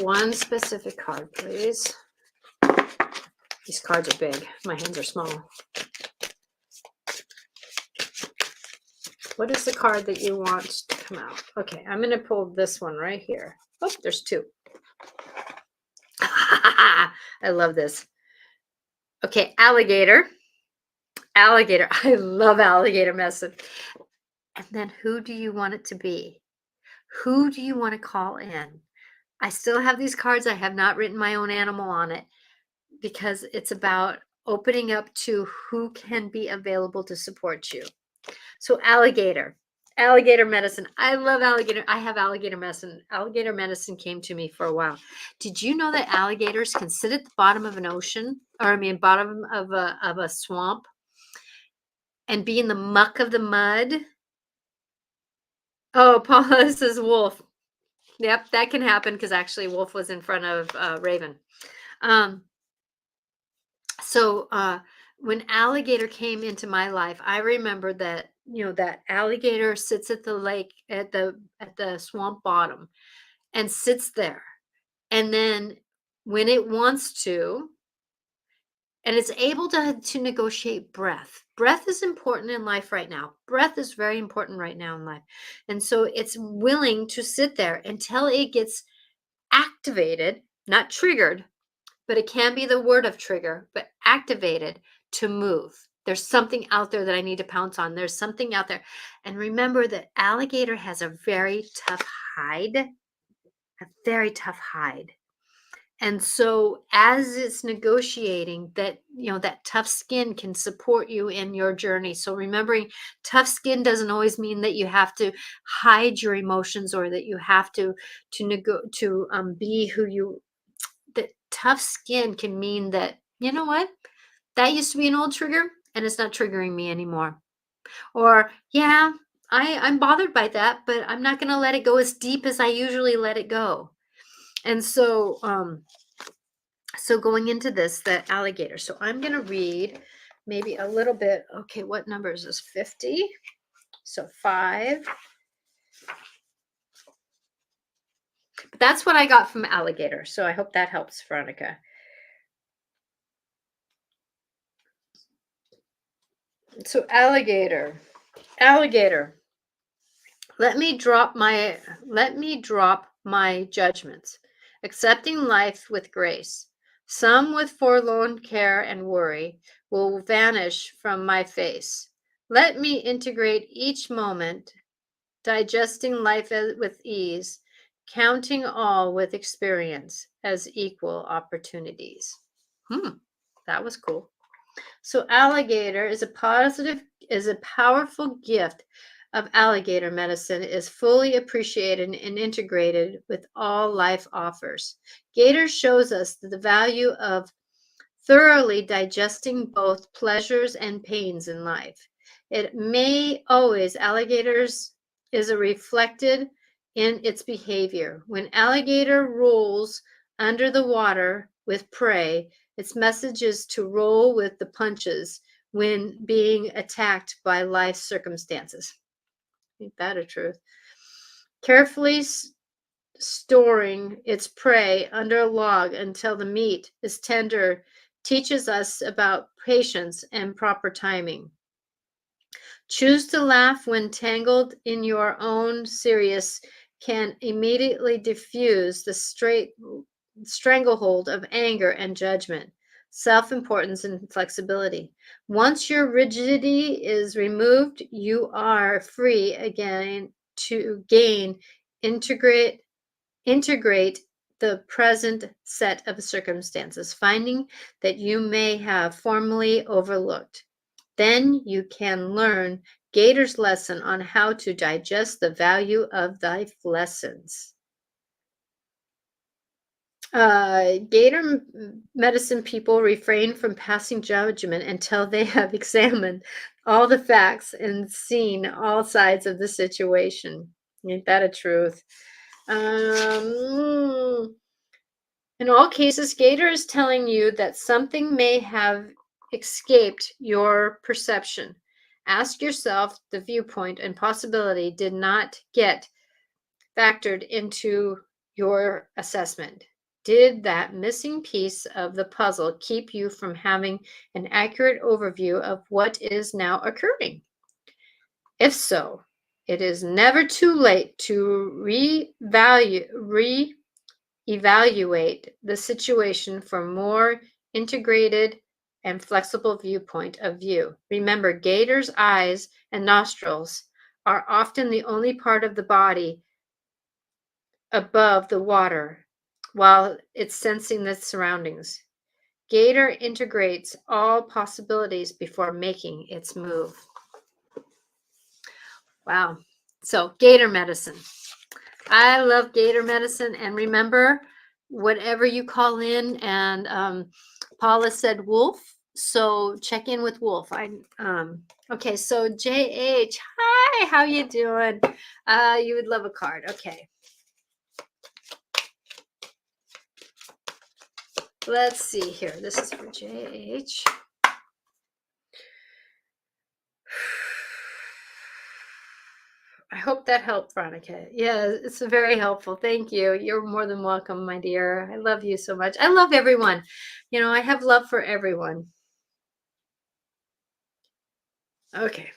One specific card, please. These cards are big. My hands are small. What is the card that you want to come out? Okay, I'm going to pull this one right here. Oh, there's two. I love this. Okay, alligator. Alligator. I love alligator message. And then who do you want it to be? Who do you want to call in? I still have these cards. I have not written my own animal on it because it's about opening up to who can be available to support you. So alligator medicine. I love alligator. I have alligator medicine. Alligator medicine came to me for a while. Did you know that alligators can sit at the bottom of an ocean, or I mean, bottom of a swamp, and be in the muck of the mud? Oh, Paula, this is wolf. Yep, that can happen because actually wolf was in front of Raven. So when alligator came into my life, I remember that, that alligator sits at the lake at the swamp bottom and sits there. And then when it wants to, and it's able to negotiate breath. Breath is important in life right now. Breath is very important right now in life. And so it's willing to sit there until it gets activated, not triggered, but it can be the word of trigger, but activated to move. There's something out there that I need to pounce on. There's something out there. And remember that alligator has a very tough hide, a very tough hide. And so as it's negotiating that, that tough skin can support you in your journey. So remembering tough skin doesn't always mean that you have to hide your emotions or that you have to be who you. That tough skin can mean that, you know what, that used to be an old trigger and it's not triggering me anymore. Or, yeah, I'm bothered by that, but I'm not going to let it go as deep as I usually let it go. And so going into this, the alligator. So I'm going to read maybe a little bit. Okay, what number is this? 50. So 5. But that's what I got from alligator. So I hope that helps, Veronica. So alligator. Let me drop my judgments, accepting life with grace. Some with forlorn care and worry will vanish from my face. Let me integrate each moment, digesting life with ease, counting all with experience as equal opportunities. That was cool. So alligator is a powerful gift of alligator medicine is fully appreciated and integrated with all life offers. Gator shows us the value of thoroughly digesting both pleasures and pains in life. It may always alligators is a reflected in its behavior. When alligator rolls under the water with prey, its message is to roll with the punches when being attacked by life circumstances. Ain't that a truth? Carefully storing its prey under a log until the meat is tender teaches us about patience and proper timing. Choose to laugh when tangled in your own serious can immediately diffuse the stranglehold of anger and judgment, self-importance and flexibility. Once your rigidity is removed, you are free again to integrate the present set of circumstances, finding that you may have formerly overlooked. Then you can learn Gator's lesson on how to digest the value of life lessons. Gator medicine people refrain from passing judgment until they have examined all the facts and seen all sides of the situation. Ain't that a truth? In all cases, Gator is telling you that something may have escaped your perception. Ask yourself the viewpoint and possibility did not get factored into your assessment. Did that missing piece of the puzzle keep you from having an accurate overview of what is now occurring? If so, it is never too late to evaluate the situation from more integrated and flexible viewpoint of view. Remember, Gator's eyes and nostrils are often the only part of the body above the water while it's sensing the surroundings. Gator integrates all possibilities before making its move. Wow. So, Gator medicine. I love Gator medicine. And remember, whatever you call in, and Paula said wolf. So check in with wolf. Okay, so JH, hi, how you doing? You would love a card. Okay. Let's see here. This is for JH. I hope that helped, Veronica. Yeah, it's very helpful. Thank you. You're more than welcome, my dear. I love you so much. I love everyone. You know, I have love for everyone. Okay.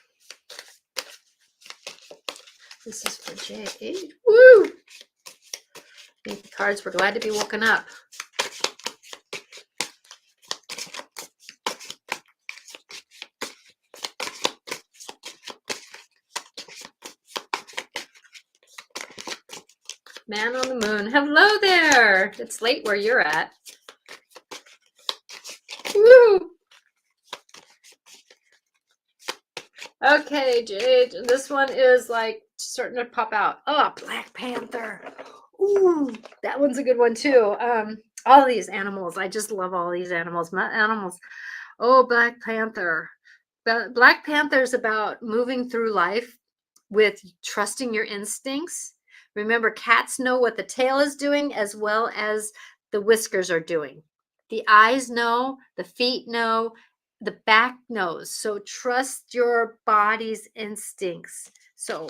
This is for JH. Woo! Thank the cards. We're glad to be woken up. Man on the moon. Hello there. It's late where you're at. Woo! Okay, Jade. This one is like starting to pop out. Oh, Black Panther. Ooh, that one's a good one too. All these animals. I just love all these animals. My animals. Oh, Black Panther. Black Panther is about moving through life with trusting your instincts, Remember, cats know what the tail is doing as well as the whiskers are doing. The eyes know, the feet know, the back knows. So trust your body's instincts. So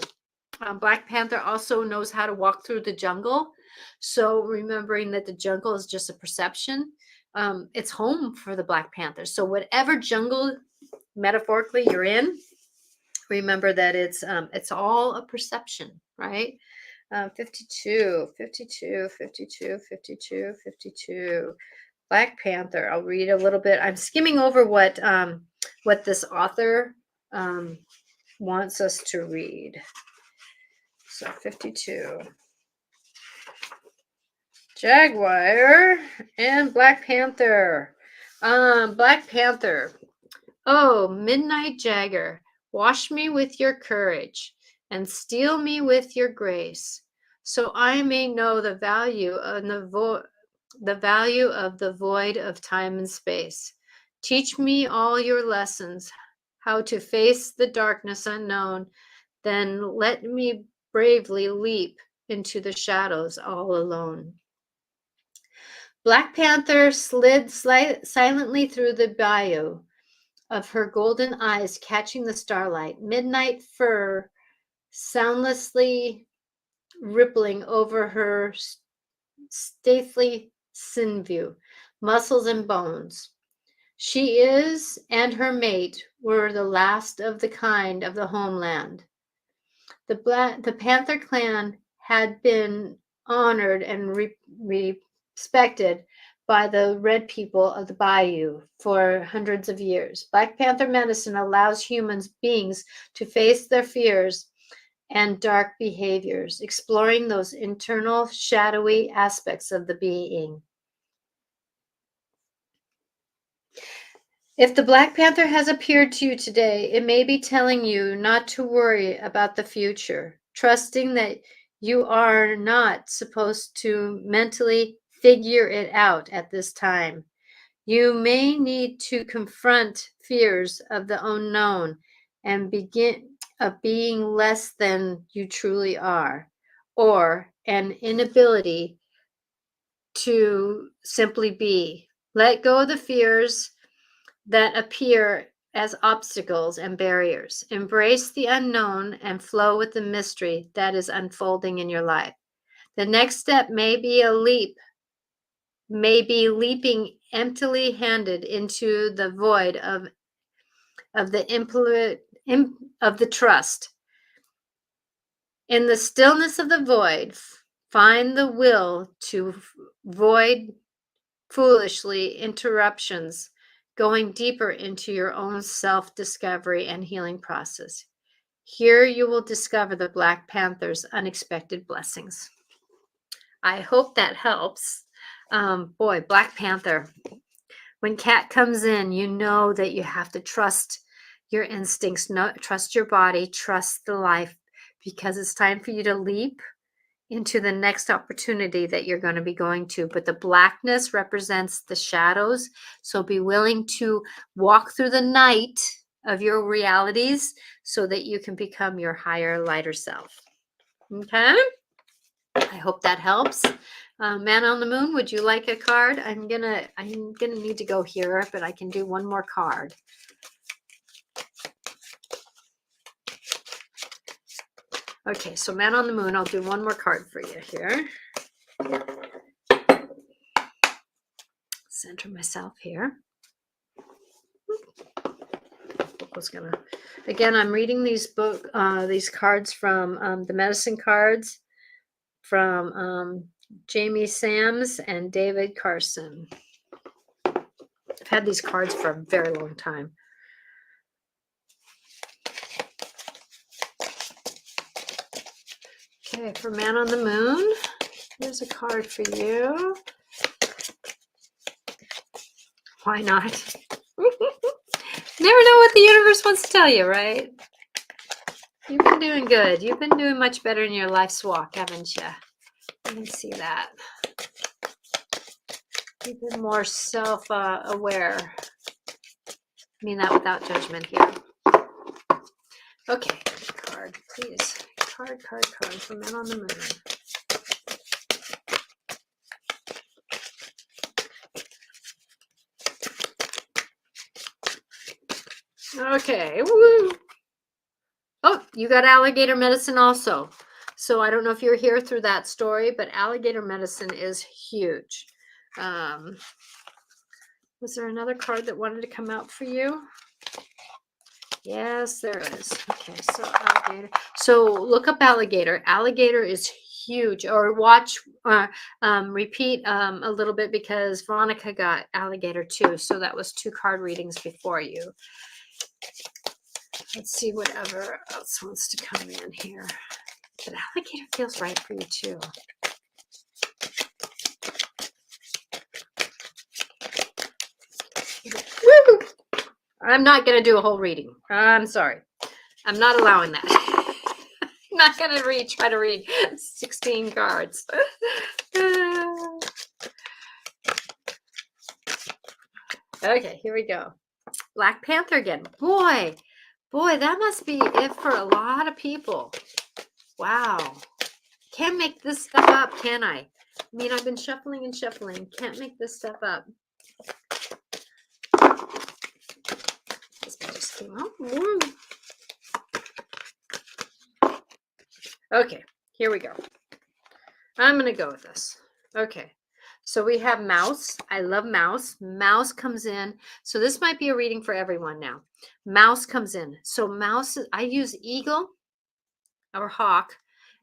Black Panther also knows how to walk through the jungle. So remembering that the jungle is just a perception, it's home for the Black Panther. So whatever jungle metaphorically you're in, remember that it's all a perception, right? 52, 52, 52, 52, 52. Black Panther. I'll read a little bit. I'm skimming over what this author wants us to read. So 52. Jaguar and Black Panther. Black Panther. Oh, midnight Jagger, wash me with your courage and steal me with your grace, so I may know the value of the void of time and space. Teach me all your lessons, how to face the darkness unknown, then let me bravely leap into the shadows all alone. Black Panther slid silently through the bayou, of her golden eyes catching the starlight, midnight fur soundlessly rippling over her stately sinew, muscles, and bones. She is, and her mate were the last of the kind of the homeland. The Panther clan had been honored and respected by the red people of the bayou for hundreds of years. Black Panther medicine allows humans beings to face their fears and dark behaviors, exploring those internal shadowy aspects of the being. If the Black Panther has appeared to you today, it may be telling you not to worry about the future, trusting that you are not supposed to mentally figure it out at this time. You may need to confront fears of the unknown and begin of being less than you truly are, or an inability to simply be. Let go of the fears that appear as obstacles and barriers. Embrace the unknown and flow with the mystery that is unfolding in your life. The next step may be a leap, may be leaping emptily handed into the void of the trust. In the stillness of the void, find the will to void foolishly interruptions, going deeper into your own self-discovery and healing process. Here you will discover the Black Panther's unexpected blessings. I hope that helps. Boy, Black Panther. When Cat comes in, you know that you have to trust your instincts, trust your body, trust the life, because it's time for you to leap into the next opportunity that you're going to be going to. But the blackness represents the shadows. So be willing to walk through the night of your realities so that you can become your higher, lighter self. Okay? I hope that helps. Man on the Moon, would you like a card? I'm gonna need to go here, but I can do one more card. Okay, so Man on the Moon, I'll do one more card for you here. Center myself here. Again, I'm reading these cards from the medicine cards from Jamie Sams and David Carson. I've had these cards for a very long time. Okay, for Man on the Moon, here's a card for you. Why not? Never know what the universe wants to tell you, right? You've been doing good. You've been doing much better in your life's walk, haven't you? Let me see that. You've been more self-aware. I mean that without judgment here. Okay, card, please. card for Men on the Moon. Okay, woo! Oh, you got alligator medicine also. So I don't know if you're here through that story, but alligator medicine is huge. Was there another card that wanted to come out for you? Yes, there is. Okay, so alligator. So look up alligator. Alligator is huge. Or watch, repeat a little bit because Veronica got alligator too. So that was 2 card readings before you. Let's see whatever else wants to come in here. But alligator feels right for you too. Woo! I'm not going to do a whole reading. I'm sorry. I'm not allowing that. I'm not going to try to read 16 cards. Okay, here we go. Black Panther again. Boy, that must be it for a lot of people. Wow. Can't make this stuff up, can I? I mean, I've been shuffling and shuffling. Can't make this stuff up. This one just came out. Woo. Okay, here we go. I'm going to go with this. Okay, so we have Mouse. I love Mouse. Mouse comes in. So this might be a reading for everyone now. Mouse comes in. So Mouse, I use Eagle or Hawk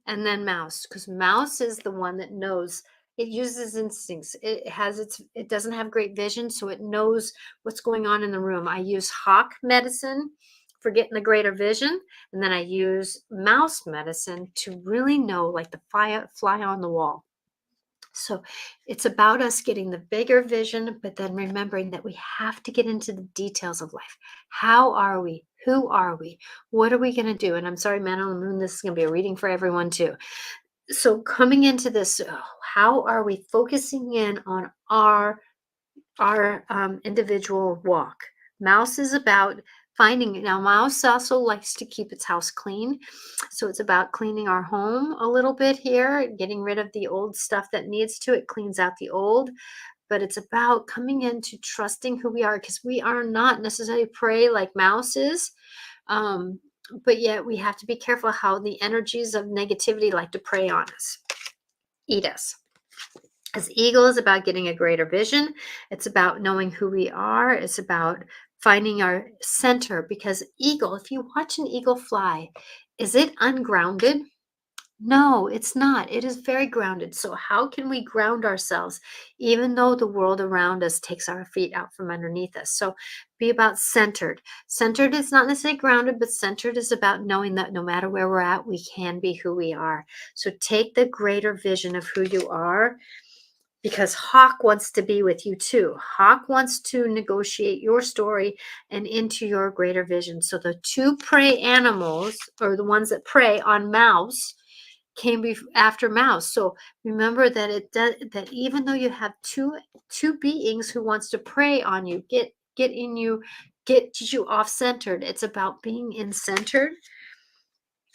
and then Mouse because Mouse is the one that knows. It uses instincts. It doesn't have great vision, so it knows what's going on in the room. I use Hawk medicine for getting the greater vision, and then I use Mouse medicine to really know, like the fly on the wall. So it's about us getting the bigger vision, but then remembering that we have to get into the details of life. How are we? Who are we? What are we going to do? And I'm sorry, Man on the Moon, this is going to be a reading for everyone too. So coming into this, how are we focusing in on our individual walk? Mouse is about finding. Now, Mouse also likes to keep its house clean. So it's about cleaning our home a little bit here, getting rid of the old stuff that needs to. It cleans out the old. But it's about coming into trusting who we are because we are not necessarily prey like Mouse is. But yet we have to be careful how the energies of negativity like to prey on us, eat us. As Eagle is about getting a greater vision. It's about knowing who we are. It's about finding our center because Eagle, if you watch an eagle fly, is it ungrounded? No, it's not. It is very grounded. So how can we ground ourselves even though the world around us takes our feet out from underneath us? So be about centered. Centered is not necessarily grounded, but centered is about knowing that no matter where we're at, we can be who we are. So take the greater vision of who you are because Hawk wants to be with you too. Hawk wants to negotiate your story and into your greater vision. So the 2 prey animals, or the ones that prey on Mouse, came after Mouse. So remember that it does that even though you have two beings who wants to prey on you, get you off centered. It's about being in centered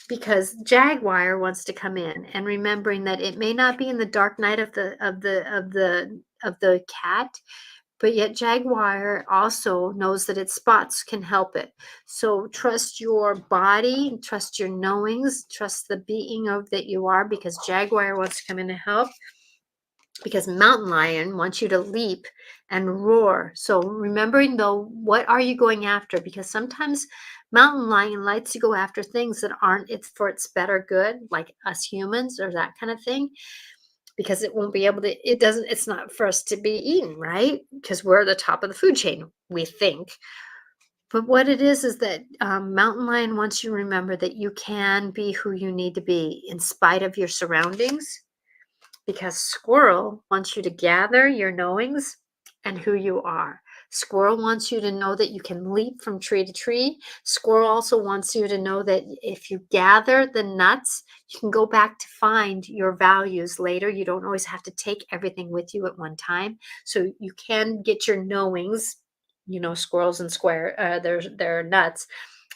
because Jaguar wants to come in and remembering that it may not be in the dark night of the cat, but yet Jaguar also knows that its spots can help it. So trust your body, trust your knowings, trust the being of that you are because Jaguar wants to come in to help. Because Mountain Lion wants you to leap and roar. So remembering though, what are you going after? Because sometimes Mountain Lion likes to go after things that aren't it's for its better good, like us humans or that kind of thing. Because it won't be able to, it's not for us to be eaten, right? Because we're the top of the food chain, we think. But what it is that Mountain Lion wants you to remember that you can be who you need to be in spite of your surroundings. Because Squirrel wants you to gather your knowings and who you are. Squirrel wants you to know that you can leap from tree to tree. Squirrel also wants you to know that if you gather the nuts, you can go back to find your values later. You don't always have to take everything with you at one time. So you can get your knowings, squirrels and their nuts,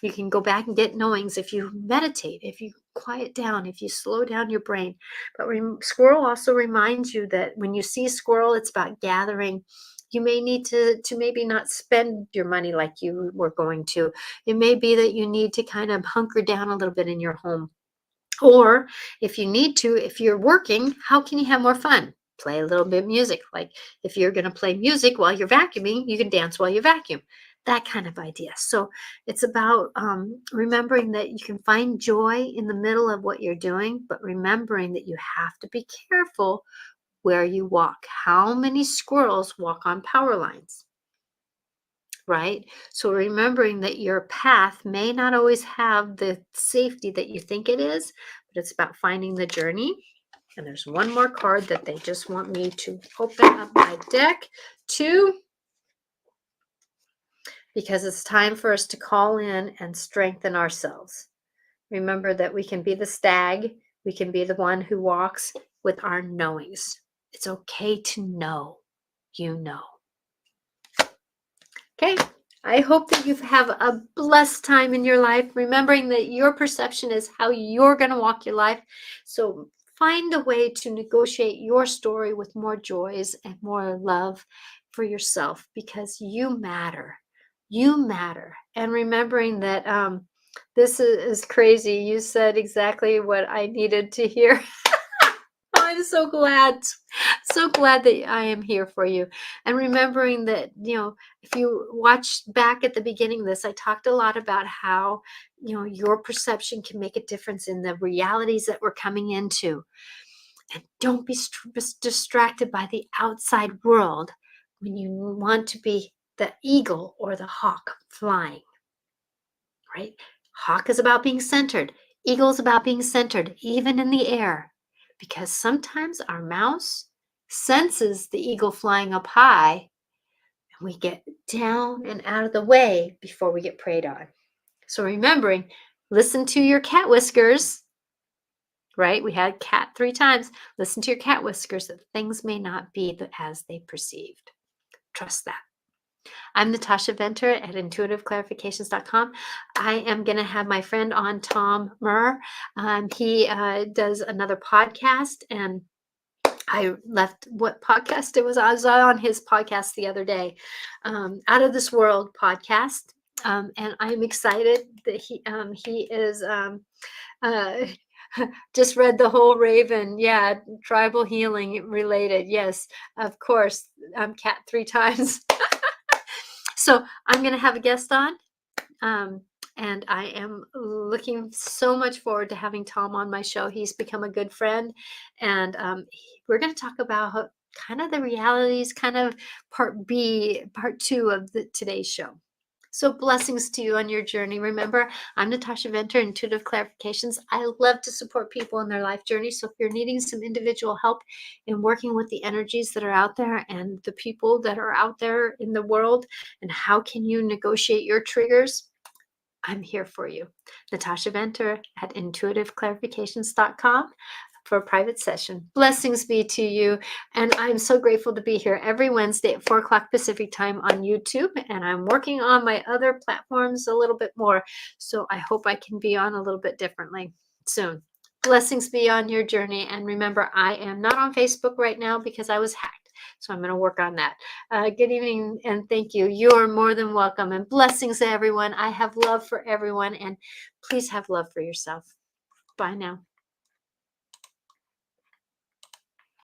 You can go back and get knowings if you meditate, if you quiet down, if you slow down your brain. But squirrel also reminds you that when you see squirrel, it's about gathering. You may need to maybe not spend your money like you were going to. It may be that you need to kind of hunker down a little bit in your home. Or if you need to, if you're working, how can you have more fun? Play a little bit of music. Like if you're going to play music while you're vacuuming, you can dance while you vacuum. That kind of idea. So it's about remembering that you can find joy in the middle of what you're doing, but remembering that you have to be careful where you walk. How many squirrels walk on power lines? Right? So remembering that your path may not always have the safety that you think it is, but it's about finding the journey. And there's one more card that they just want me to open up my deck to, because it's time for us to call in and strengthen ourselves. Remember that we can be the stag, we can be the one who walks with our knowings. It's okay to know, you know. Okay, I hope that you have a blessed time in your life, remembering that your perception is how you're going to walk your life. So find a way to negotiate your story with more joys and more love for yourself, because you matter. You matter. And remembering that this is crazy. You said exactly what I needed to hear. I'm so glad that I am here for you. And remembering that, if you watch back at the beginning of this, I talked a lot about how, your perception can make a difference in the realities that we're coming into. And don't be distracted by the outside world when you want to be the eagle or the hawk flying, right? Hawk is about being centered. Eagle is about being centered, even in the air, because sometimes our mouse senses the eagle flying up high, and we get down and out of the way before we get preyed on. So remembering, listen to your cat whiskers, right? We had cat 3 times. Listen to your cat whiskers that things may not be as they perceived. Trust that. I'm Natasha Venter at intuitiveclarifications.com. I am going to have my friend on, Tom Murr. He does another podcast, and I left what podcast it was. I was on his podcast the other day, Out of This World podcast. And I'm excited that he is uh, just read the whole Raven. Yeah, tribal healing related. Yes, of course. Cat 3 times. So I'm going to have a guest on. And I am looking so much forward to having Tom on my show. He's become a good friend. And we're going to talk about kind of the realities, kind of part 2 of today's show. So blessings to you on your journey. Remember, I'm Natasha Venter, Intuitive Clarifications. I love to support people in their life journey. So if you're needing some individual help in working with the energies that are out there and the people that are out there in the world, and how can you negotiate your triggers, I'm here for you. Natasha Venter at intuitiveclarifications.com for a private session. Blessings be to you. And I'm so grateful to be here every Wednesday at 4 o'clock Pacific time on YouTube. And I'm working on my other platforms a little bit more. So I hope I can be on a little bit differently soon. Blessings be on your journey. And remember, I am not on Facebook right now because I was hacked. So I'm going to work on that. Good evening and thank you. You are more than welcome, and blessings to everyone. I have love for everyone, and please have love for yourself. Bye now.